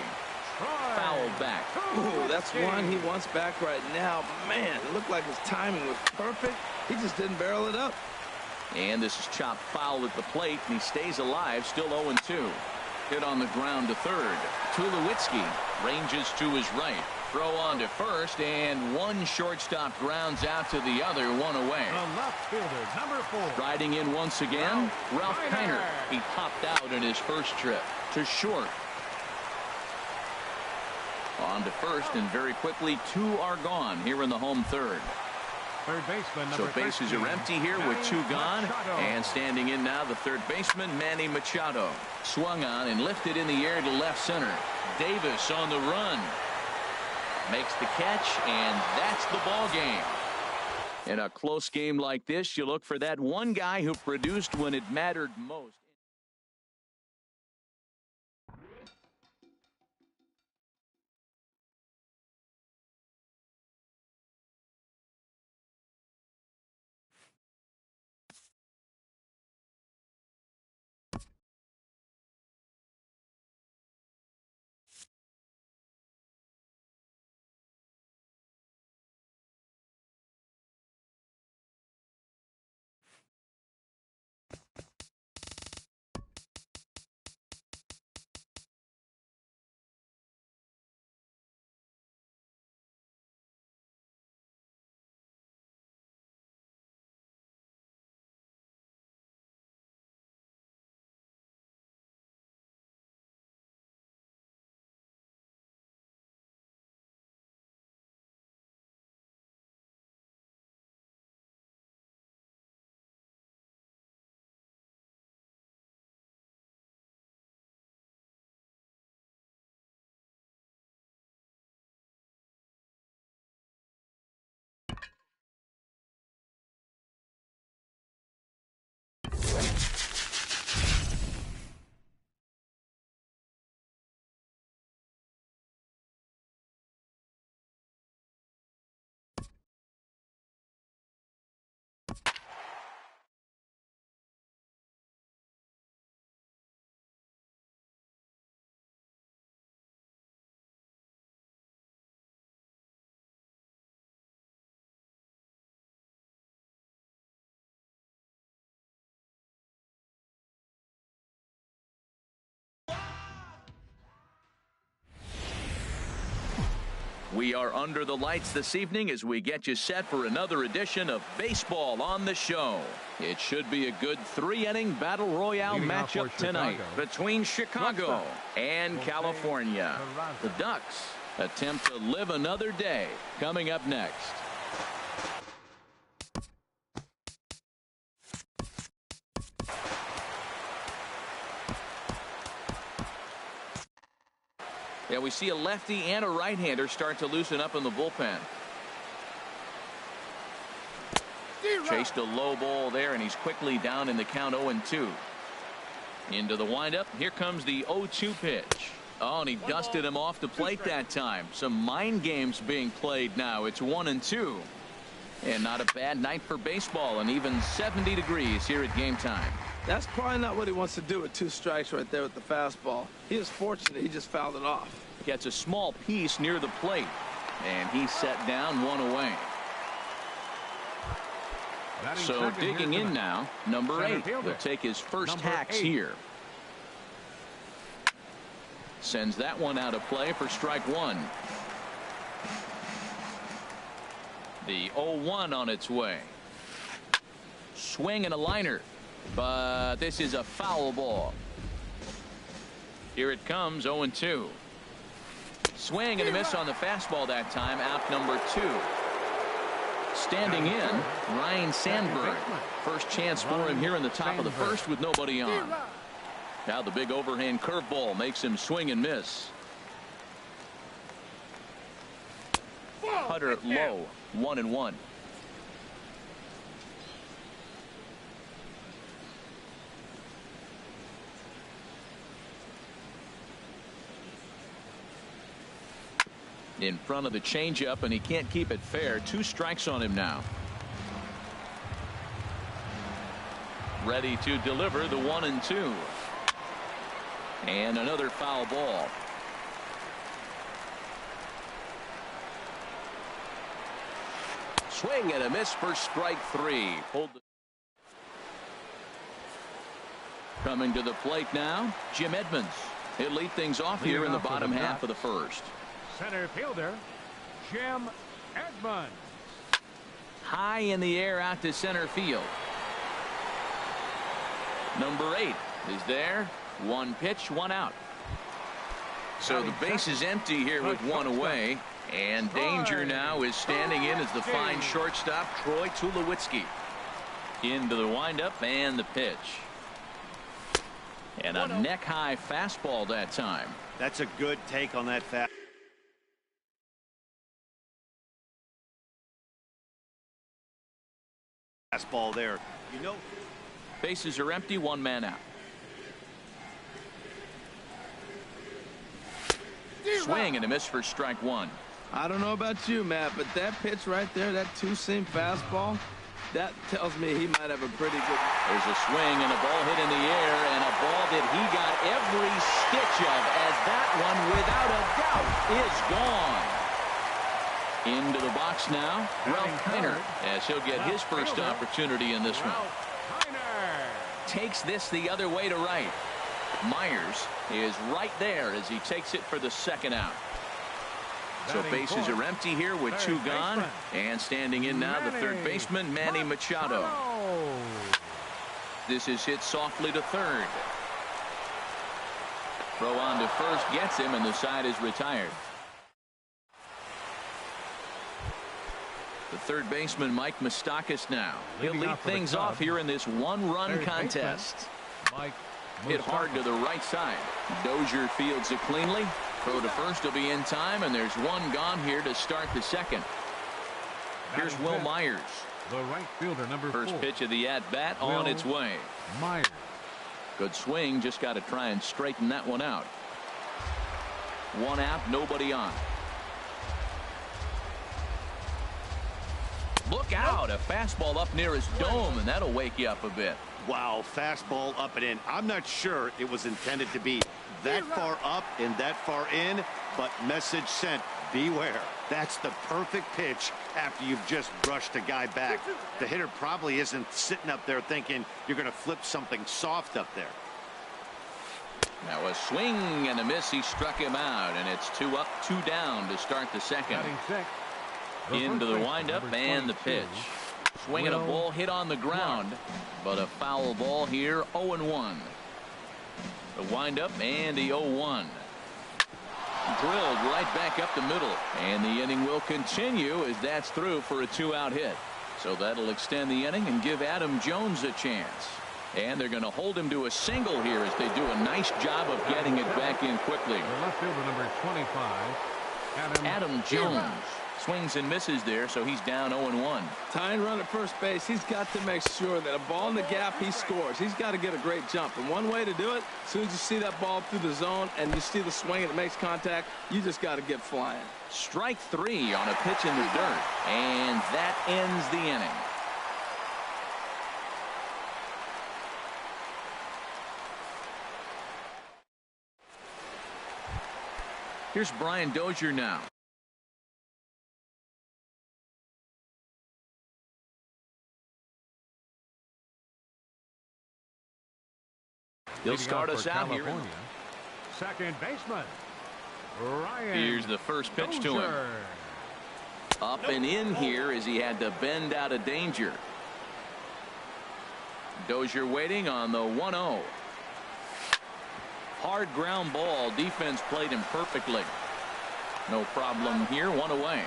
Fouled back. Ooh, that's one he wants back right now. Man, it looked like his timing was perfect. He just didn't barrel it up. And this is chopped foul at the plate, and he stays alive, still 0-2. Hit on the ground to third. Tulowitzki ranges to his right. Throw on to first, and one shortstop grounds out to the other, 1 away. The left fielder, number 4. Riding in once again, Ralph Kiner. He popped out in his first trip to short. On to first, and very quickly 2 are gone here in the home third. Third baseman, so bases are empty here with 2 gone. And standing in now, the third baseman, Manny Machado. Swung on and lifted in the air to left center. Davis on the run. Makes the catch, and that's the ball game. In a close game like this, you look for that one guy who produced when it mattered most. We are under the lights this evening as we get you set for another edition of Baseball on the Show. It should be a good 3-inning Battle Royale matchup tonight between Chicago and California. The Ducks attempt to live another day. Coming up next. Yeah, we see a lefty and a right-hander start to loosen up in the bullpen. Chased a low ball there, and he's quickly down in the count 0-2. Into the windup. Here comes the 0-2 pitch. Oh, and he dusted him off the plate that time. Some mind games being played now. It's 1-2. And not a bad night for baseball, and even 70 degrees here at game time. That's probably not what he wants to do with 2 strikes right there with the fastball. He was fortunate he just fouled it off. Gets a small piece near the plate, and he's set down 1 away. So digging in now, number 8 will take his first hacks here. Sends that one out of play for strike 1. The 0-1 on its way. Swing and a liner. But this is a foul ball. Here it comes, 0-2. Swing and a miss on the fastball that time. Out number 2. Standing in, Ryan Sandberg. First chance for him here in the top of the first with nobody on. Now the big overhand curveball makes him swing and miss. Putter low, 1-1. In front of the changeup, and he can't keep it fair. 2 strikes on him now. Ready to deliver the 1-2. And another foul ball. Swing and a miss for strike 3. Coming to the plate now, Jim Edmonds. He'll lead things off here in the bottom half of the first. Center fielder, Jim Edmonds. High in the air out to center field. Number 8 is there. 1 pitch, 1 out. So the base is empty here with 1 away. And danger now is standing in as the fine shortstop, Troy Tulowitzki. Into the windup and the pitch. And a neck-high fastball that time. That's a good take on that fastball. Fastball there. You know. Bases are empty, one man out. Swing and a miss for strike one. I don't know about you, Matt, but that pitch right there, that two-seam fastball, that tells me he might have a pretty good. There's a swing and a ball hit in the air, and a ball that he got every stitch of, as that one, without a doubt, is gone. Into the box now, Ralph Kiner, as he'll get his first opportunity in this one. Takes this the other way to right. Myers is right there as he takes it for the second out. So bases are empty here with two gone, and standing in now the third baseman, Manny Machado. This is hit softly to third. Throw on to first gets him, and the side is retired. The third baseman, Mike Moustakas, now. He'll lead things off here in this one-run contest. Hit hard to the right side. Dozier fields it cleanly. Throw to first will be in time, and there's one gone here to start the second. Here's Will Myers. The right fielder, number 4. First pitch of the at-bat on its way. Myers. Good swing. Just got to try and straighten that one out. One out, nobody on. Look out. A fastball up near his dome, and that'll wake you up a bit. Wow, fastball up and in. I'm not sure it was intended to be that far up and that far in, but message sent, beware. That's the perfect pitch after you've just brushed a guy back. The hitter probably isn't sitting up there thinking you're going to flip something soft up there. Now a swing and a miss. He struck him out, and it's 2 up, 2 down to start the second. Into the windup and the pitch. Swinging a ball hit on the ground, but a foul ball here. 0-1. The windup and the 0-1. Drilled right back up the middle, and the inning will continue as that's through for a 2-out hit. So that'll extend the inning and give Adam Jones a chance. And they're going to hold him to a single here as they do a nice job of getting it back in quickly. The left fielder, number 25, Adam Jones. Swings and misses there, so he's down 0-1. Tying run at first base, he's got to make sure that a ball in the gap, he scores. He's got to get a great jump. And one way to do it, as soon as you see that ball through the zone and you see the swing and it makes contact, you just got to get flying. Strike 3 on a pitch in the dirt, and that ends the inning. Here's Brian Dozier now. He'll start us out here. Second baseman, Ryan. Here's the first pitch to him. Up and in here as he had to bend out of danger. Dozier waiting on the 1-0. Hard ground ball. Defense played him perfectly. No problem here. 1 away.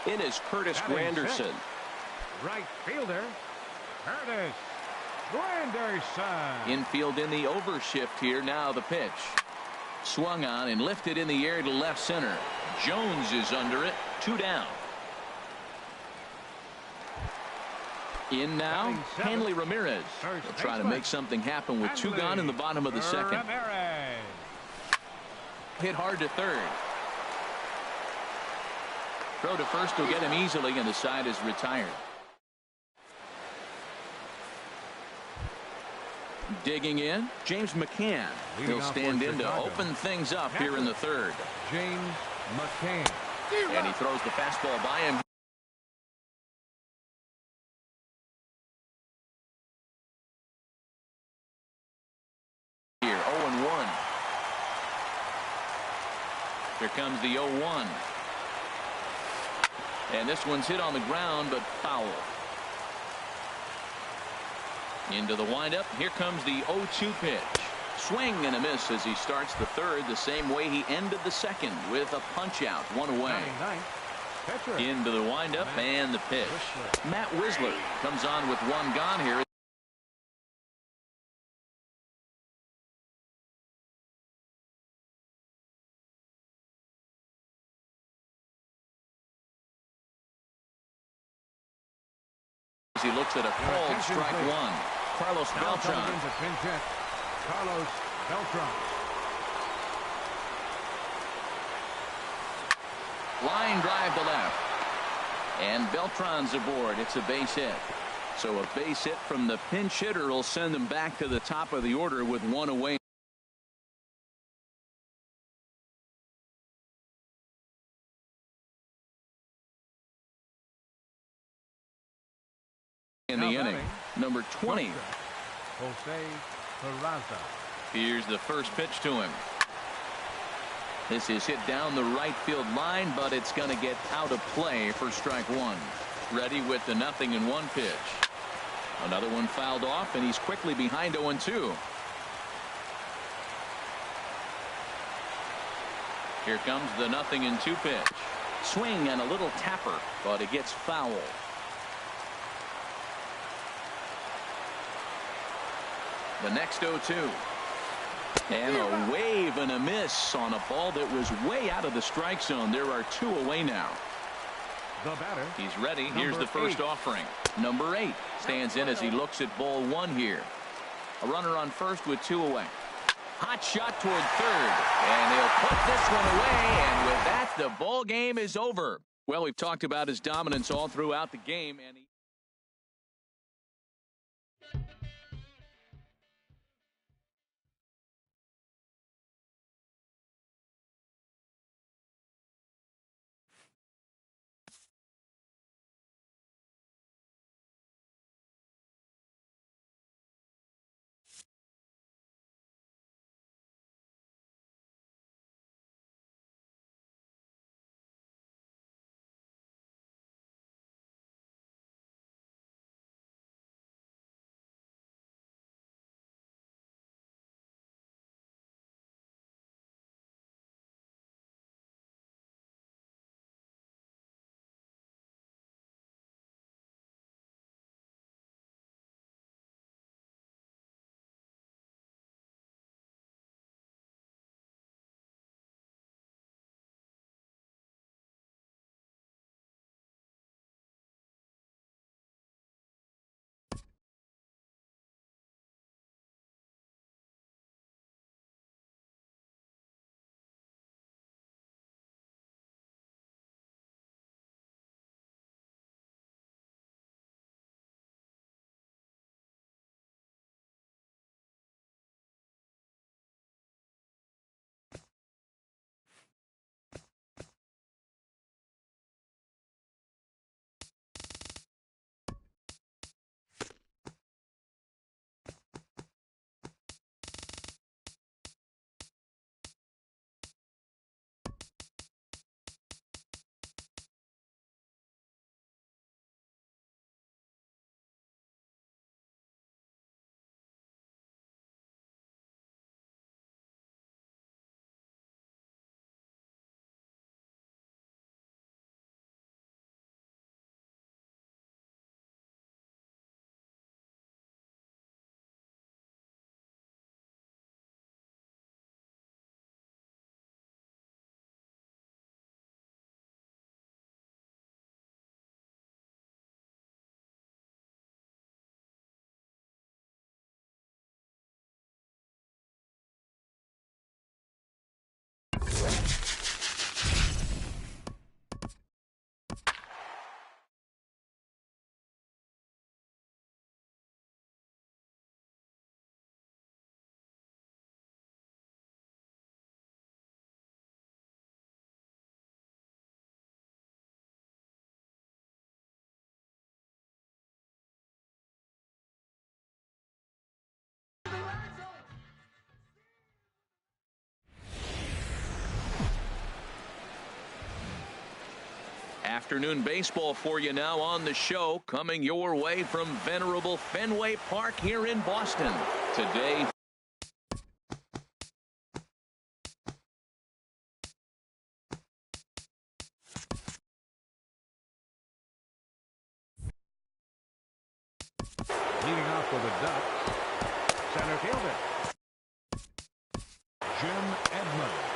In is Curtis Granderson. Right fielder, Curtis Granderson. Infield in the overshift here. Now the pitch. Swung on and lifted in the air to left center. Jones is under it. 2 down. In now, Hanley Ramirez. They'll try to make something happen with 2 gone in the bottom of the second. Hit hard to third. Throw to first will get him easily, and the side is retired. Digging in, James McCann. He'll stand in to open things up here in the third. James McCann. And he throws the fastball by him. Here, 0-1. Here comes the 0-1. And this one's hit on the ground, but foul. Into the windup. Here comes the 0-2 pitch. Swing and a miss as he starts the third the same way he ended the second with a punch out. 1 away. Into the windup and the pitch. Matt Wisler comes on with 1 gone here. He looks at a called strike one. Carlos Now Beltran. comes into pinch hit, Carlos Beltran. Line drive to left. And Beltran's aboard. It's a base hit. So a base hit from the pinch hitter will send them back to the top of the order with one away. In the inning, number 20. Jose Peraza. Here's the first pitch to him. This is hit down the right field line, but it's going to get out of play for strike one. Ready with the 0-1 pitch. Another one fouled off, and he's quickly behind 0-2. Here comes the 0-2 pitch. Swing and a little tapper, but it gets foul. The next 0-2. And a wave and a miss on a ball that was way out of the strike zone. There are two away now. The batter. He's ready. Here's the first offering. Number 8 stands in as he looks at ball one here. A runner on first with two away. Hot shot toward third. And he'll put this one away. And with that, the ball game is over. Well, we've talked about his dominance all throughout the game. And afternoon baseball for you now on the show, coming your way from venerable Fenway Park here in Boston. Today, Leading off with a duck. Center fielder. Jim Edmonds.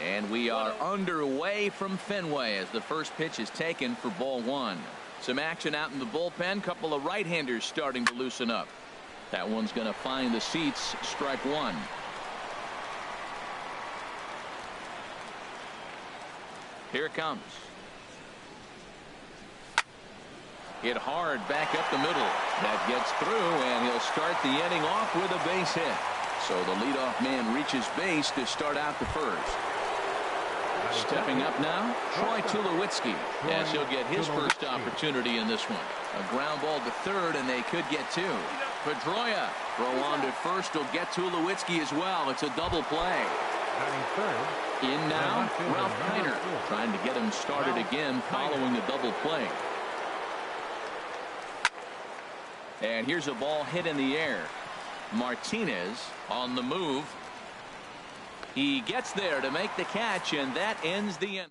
And we are underway from Fenway as the first pitch is taken for ball one. Some action out in the bullpen. Couple of right-handers starting to loosen up. That one's going to find the seats. Strike one. Here it comes. Hit hard back up the middle. That gets through, and he'll start the inning off with a base hit. So the leadoff man reaches base to start out the first. Stepping up now, Troy Tulowitzki, as he'll get his first opportunity in this one. A ground ball to third, and they could get two. Pedroia throw on to first will get Tulowitzki as well. It's a double play. In now, Ralph Kiner trying to get him started again following the double play. And here's a ball hit in the air. Martinez on the move. He gets there to make the catch, and that ends the inning.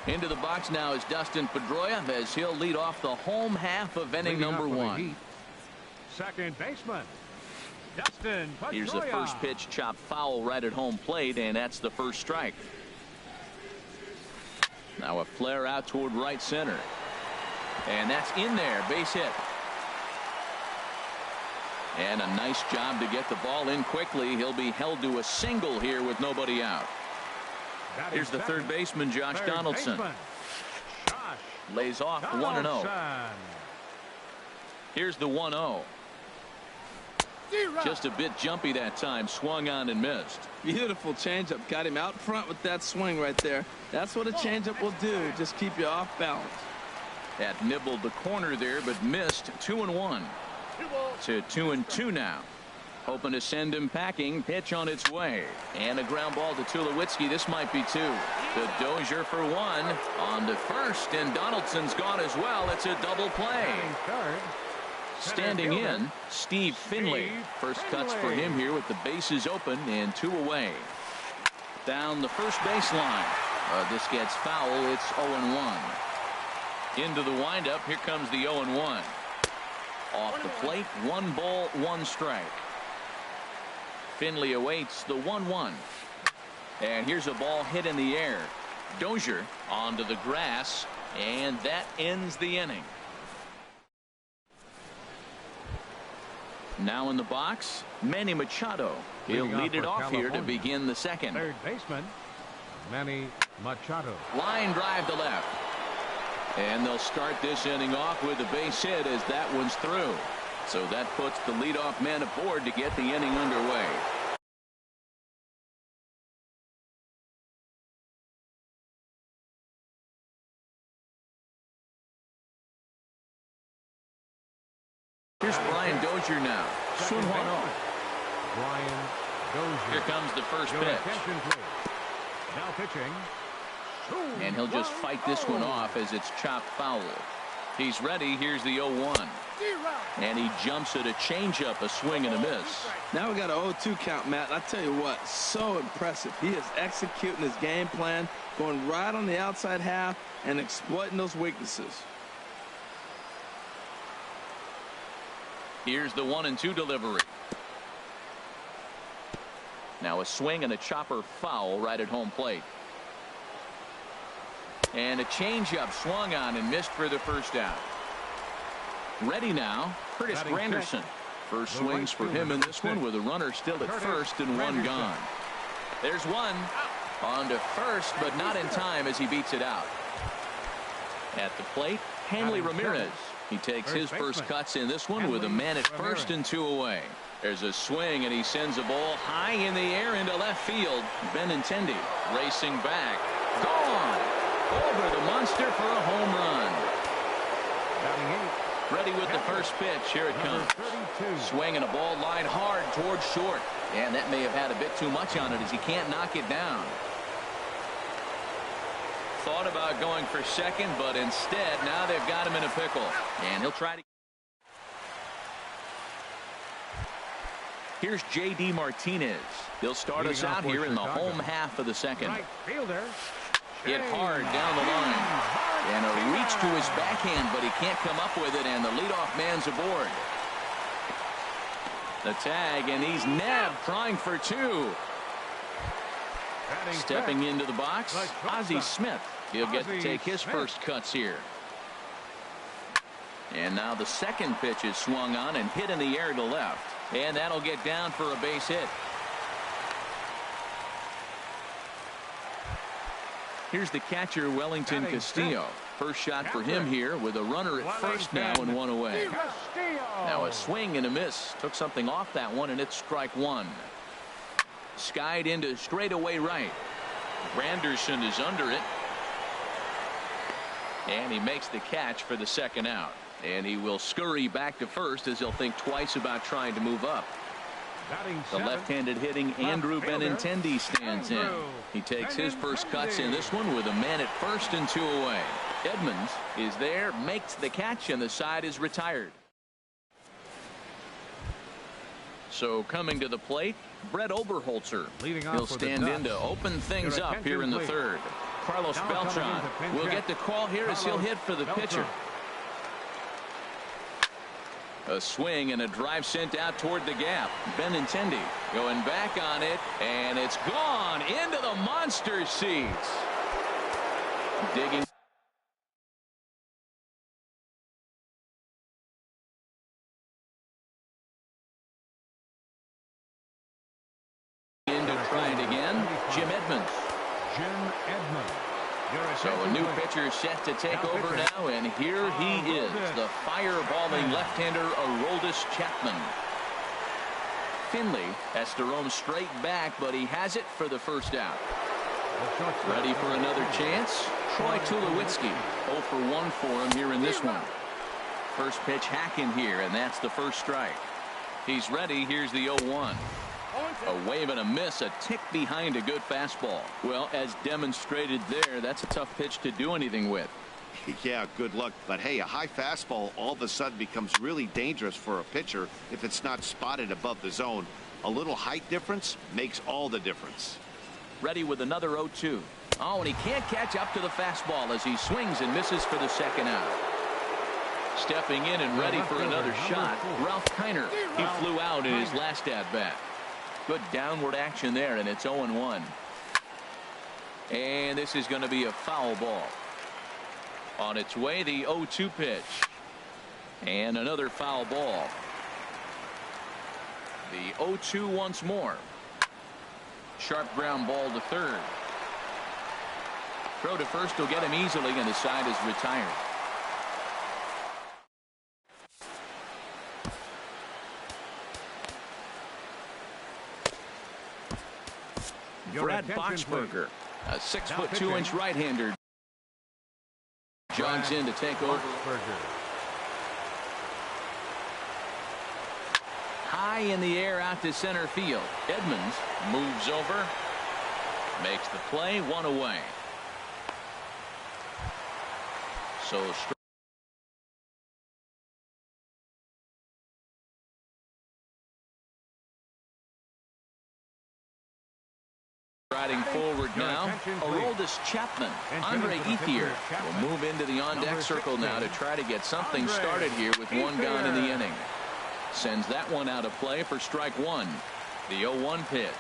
Into the box now is Dustin Pedroia as he'll lead off the home half of inning number one. Second baseman, Dustin Pedroia. Here's the first pitch, chopped foul right at home plate, and that's the first strike. Now a flare out toward right center. And that's in there, base hit. And a nice job to get the ball in quickly. He'll be held to a single here with nobody out. Here's the third baseman, Josh Donaldson. Lays off the 1-0. Here's the 1-0. Just a bit jumpy that time. Swung on and missed. Beautiful changeup. Got him out front with that swing right there. That's what a changeup will do. Just keep you off balance. That nibbled the corner there, but missed. 2-1. To 2-2 now. Hoping to send him packing. Pitch on its way. And a ground ball to Tulowitzki. This might be two. To Dozier for one. On to first, and Donaldson's gone as well. It's a double play. Standing in, Steve Finley. First cuts for him here with the bases open and two away. Down the first baseline. This gets foul. It's 0-1. Into the windup. Here comes the 0-1. Off the plate, 1 ball, 1 strike. Finley awaits the 1-1. And here's a ball hit in the air. Dozier onto the grass, and that ends the inning. Now in the box, Manny Machado. He'll lead it off here to begin the second. Third baseman, Manny Machado. Line drive to left. And they'll start this inning off with a base hit as that one's through. So that puts the leadoff man aboard to get the inning underway. Here's Brian Dozier now. Soon 1-0. Brian Dozier. Here comes the first Your pitch. attention, please. Now pitching. And he'll just fight this one off as it's chopped foul. He's ready. Here's the 0-1. And he jumps at a changeup, a swing and a miss. Now we got an 0-2 count, Matt. I tell you what, so impressive. He is executing his game plan, going right on the outside half and exploiting those weaknesses. Here's the 1-2 delivery. Now a swing and a chopper foul right at home plate. And a changeup swung on and missed for the first out. Ready now, Curtis Granderson. First swings for him in this one with a runner still at first and one gone. There's one. On to first, but not in time as he beats it out. At the plate, Hanley Ramirez. He takes his first cuts in this one with a man at first and two away. There's a swing, and he sends a ball high in the air into left field. Benintendi racing back. Gone. Over the monster for a home run. Ready with the first pitch. Here it comes. Swinging a ball line hard towards short. And that may have had a bit too much on it as he can't knock it down. Thought about going for second, but instead now they've got him in a pickle. And he'll try to. Here's J.D. Martinez. He'll start us out here in the home half of the second. Right fielder. Hit hard down the line. And a reach to his backhand, but he can't come up with it, and the leadoff man's aboard. The tag, and he's nabbed, trying for two. Stepping into the box, Ozzie Smith. He'll get to take his first cuts here. And now the second pitch is swung on and hit in the air to left. And that'll get down for a base hit. Here's the catcher, Wellington Castillo. First shot for him here with a runner at first now and one away. Now a swing and a miss. Took something off that one, and it's strike one. Skied into straightaway right. Granderson is under it. And he makes the catch for the second out. And he will scurry back to first as he'll think twice about trying to move up. The left-handed hitting Andrew Benintendi stands in. He takes his first cuts in this one with a man at first and two away. Edmonds is there, makes the catch, and the side is retired. So coming to the plate, Brett Oberholzer. He'll stand in to open things up here in the third. Carlos Beltran will get the call here as he'll hit for the pitcher. A swing and a drive sent out toward the gap. Benintendi going back on it, and it's gone into the monster seats. Digging. In to try it again, Jim Edmonds. So a new pitcher set to take over now, and here he is, the fireballing left-hander Aroldis Chapman. Finley has to roam straight back, but he has it for the first out. Ready for another chance? Troy Tulowitzki, 0 for 1 for him here in this one. First pitch hacking here, and that's the first strike. He's ready. Here's the 0-1. A wave and a miss, a tick behind a good fastball. Well, as demonstrated there, that's a tough pitch to do anything with. Yeah, good luck. But hey, a high fastball all of a sudden becomes really dangerous for a pitcher if it's not spotted above the zone. A little height difference makes all the difference. Ready with another 0-2. Oh, and he can't catch up to the fastball as he swings and misses for the second out. Stepping in and ready for another shot, Ralph Kiner. He flew out in his last at-bat. Good downward action there, and it's 0-1. And this is going to be a foul ball. On its way, the 0-2 pitch. And another foul ball. The 0-2 once more. Sharp ground ball to third. Throw to first will get him easily, and the side is retired. Brad Boxberger, a 6'2" right-hander, jogs in to take over. High in the air out to center field. Edmonds moves over, makes the play, one away. So riding forward now, Aroldis Chapman. Andre Ethier will move into the on-deck circle now to try to get something started here with one gone in the inning. Sends that one out of play for strike one. The 0-1 pitch.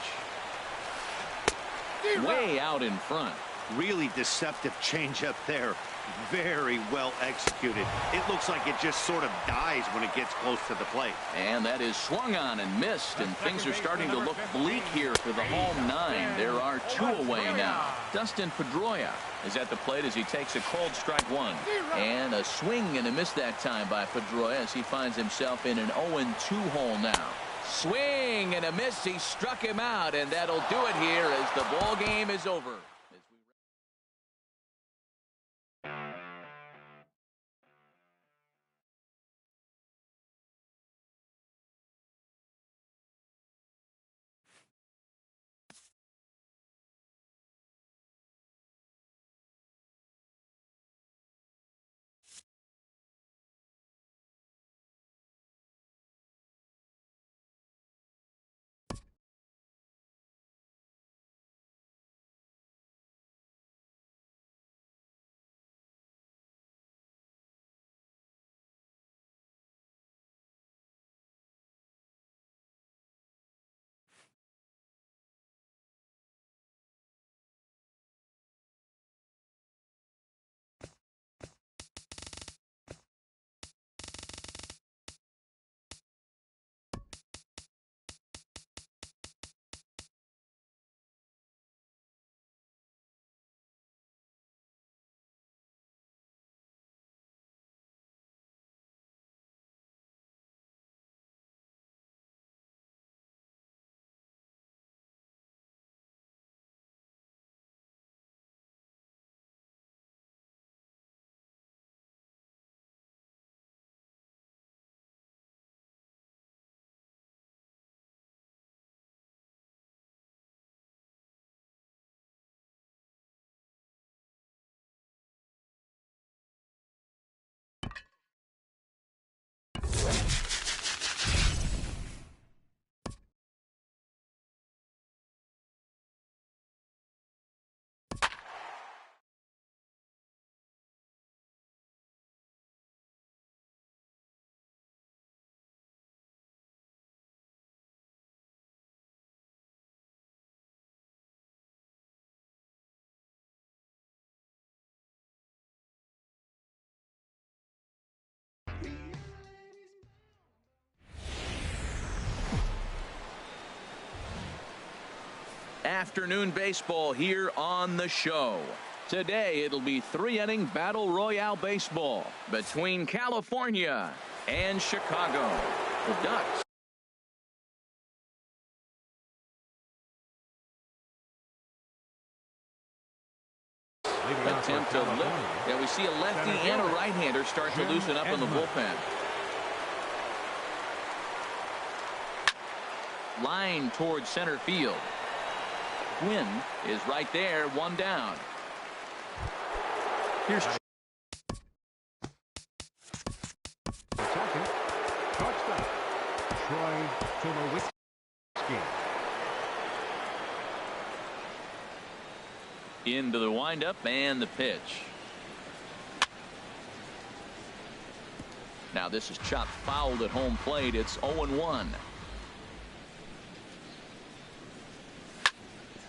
Way out in front. Really deceptive changeup there. Very well executed. It looks like it just sort of dies when it gets close to the plate. And that is swung on and missed, and things are starting to look bleak here for the home nine. There are two away now. Dustin Pedroia is at the plate as he takes a cold strike one. And a swing and a miss that time by Pedroia as he finds himself in an 0-2 hole now. Swing and a miss. He struck him out, and that'll do it here as the ball game is over. Afternoon baseball here on the show. Today it'll be 3-inning Battle Royale baseball between California and Chicago. The Ducks attempt to lift. Yeah, we see a lefty and a right-hander start to loosen up in the bullpen. Line towards center field. Gwynn is right there, one down. Here's Second, shortstop, Troy Tulowitzki. into the windup and the pitch. Now this is chopped fouled at home plate. It's 0-1.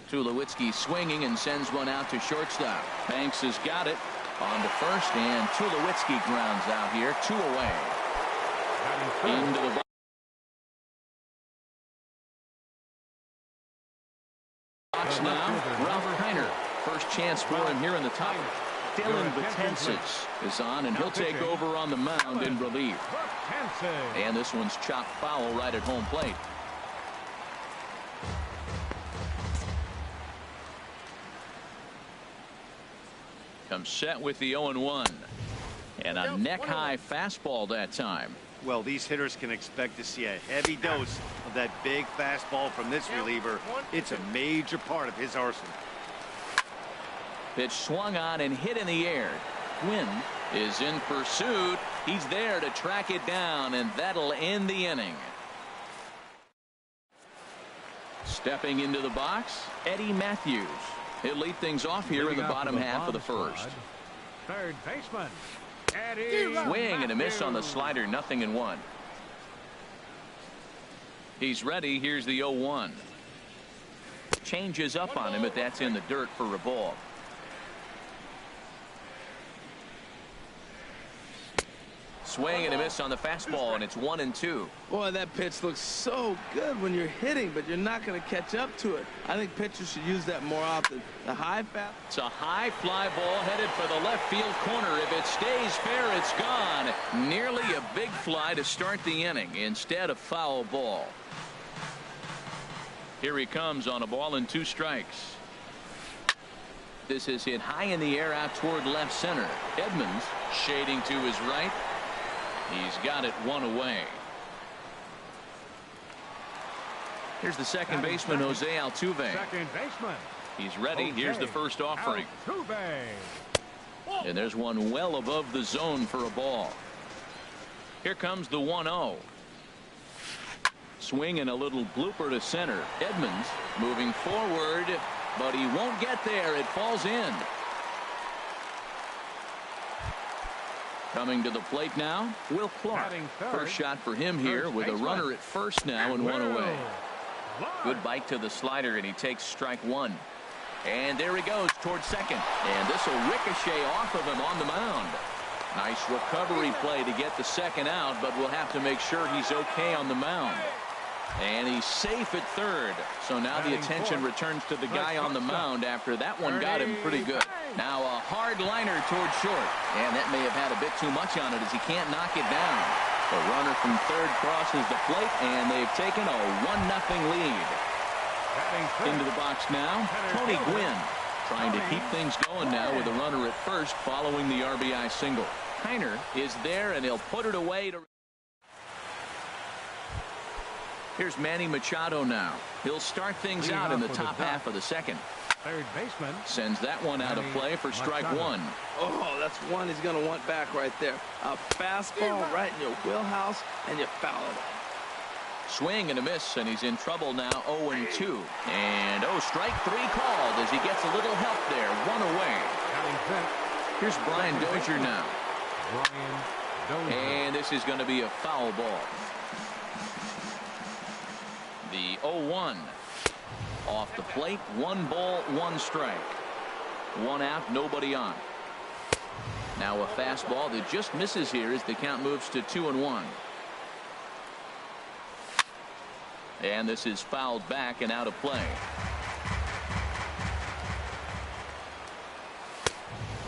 Tulowitzki swinging and sends one out to shortstop. Banks has got it on to first, and Tulowitzki grounds out here. 2 away. Into the box now. Ralph Kiner. First chance for him here in the top. Dylan Betances is on, and he'll take over on the mound in relief. And this one's chopped foul right at home plate. Comes set with the 0-1. And a neck-high fastball that time. Well, these hitters can expect to see a heavy dose of that big fastball from this reliever. It's a major part of his arsenal. Pitch swung on and hit in the air. Gwynn is in pursuit. He's there to track it down, and that'll end the inning. Stepping into the box, Eddie Matthews. He'll lead things off here in the bottom half of the first. Third baseman, Eddie. Swing and a miss on the slider, 0-1. He's ready. Here's the 0-1. Changes up on him, but that's in the dirt for a ball. Swing and a miss on the fastball, and it's 1-2. Boy, that pitch looks so good when you're hitting, but you're not going to catch up to it. I think pitchers should use that more often. The high fast. It's a high fly ball headed for the left field corner. If it stays fair, it's gone. Nearly a big fly to start the inning. Instead, a foul ball. Here he comes on a ball and 2 strikes. This is hit high in the air out toward left center. Edmonds shading to his right. He's got it 1 away. Here's the second baseman, Jose Altuve. Second baseman. He's ready. Here's the first offering. Altuve. And there's one well above the zone for a ball. Here comes the 1-0. Swing and a little blooper to center. Edmonds moving forward, but he won't get there. It falls in. Coming to the plate now, Will Clark. First shot for him here with a runner at first now and 1 away. Good bite to the slider, and he takes strike 1. And there he goes towards second. And this will ricochet off of him on the mound. Nice recovery play to get the second out, but we'll have to make sure he's okay on the mound. And he's safe at third. So now the attention returns to the guy on the mound after that one got him pretty good. Now a hard liner towards short. And that may have had a bit too much on it as he can't knock it down. The runner from third crosses the plate, and they've taken a 1-0 lead. Into the box now, Tony Gwynn trying to keep things going now with a runner at first following the RBI single. Kiner is there, and he'll put it away to. Here's Manny Machado now. He'll start things out in the top half of the second. Third baseman sends that one out of play for strike 1. Oh, that's one he's going to want back right there. A fastball right in your wheelhouse, and you foul it. Swing and a miss, and he's in trouble now. 0-2. And strike 3 called as he gets a little help there. 1 away. Here's Brian Dozier now. And this is going to be a foul ball. The 0-1 off the plate. 1 ball, 1 strike. 1 out, nobody on. Now a fastball that just misses here as the count moves to 2-1. And this is fouled back and out of play.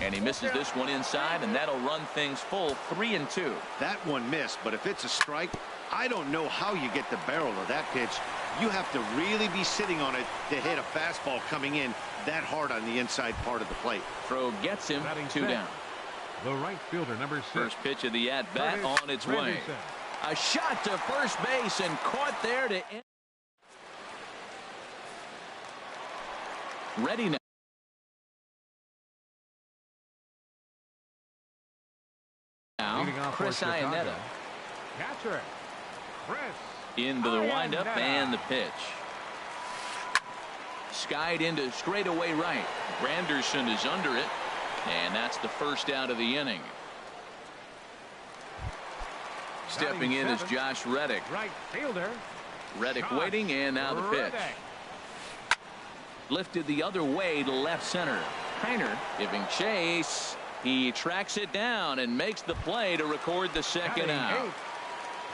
And he misses this one inside, and that'll run things full 3-2. That one missed, but if it's a strike, I don't know how you get the barrel of that pitch. You have to really be sitting on it to hit a fastball coming in that hard on the inside part of the plate. Throw gets him 2 down. The right fielder, number 6. First pitch of the at-bat on its way. A shot to first base and caught there to end. Ready now. Chris Iannetta. Catcher, Chris. Into the windup and the pitch. Skied into straightaway right. Granderson is under it, and that's the first out of the inning. Stepping in is Josh Reddick. Right fielder. Reddick waiting, and now the pitch. Lifted the other way to left center. Heiner giving chase. He tracks it down and makes the play to record the second out.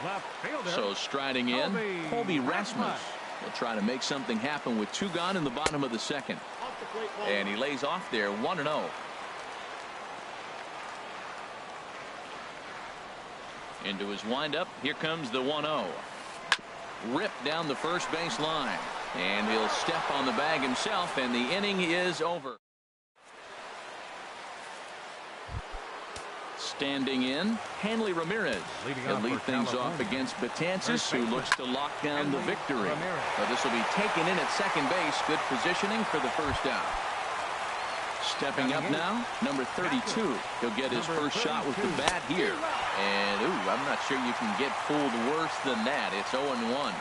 Left fielder. So striding in, Colby Rasmus will try to make something happen with 2 gone in the bottom of the second. And he lays off there 1-0. Into his windup. Here comes the 1-0. Ripped down the first base line. And he'll step on the bag himself, and the inning is over. Standing in, Hanley Ramirez. He'll lead things off against Betances, who looks to lock down the victory. But this will be taken in at second base. Good positioning for the first out. Stepping up now, number 32. He'll get his first shot with the bat here. And, ooh, I'm not sure you can get fooled worse than that. It's 0-1.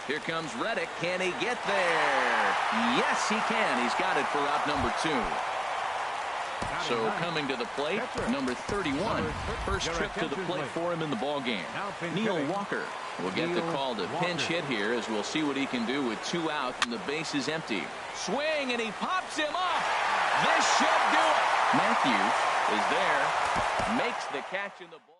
Here comes Reddick. Can he get there? Yes, he can. He's got it for out number 2. So coming to the plate, number 31. First trip to the plate for him in the ballgame. Neil Walker will get the call to pinch hit here, as we'll see what he can do with 2 out and the base is empty. Swing, and he pops him up. This should do it. Matthews is there, makes the catch in the ball.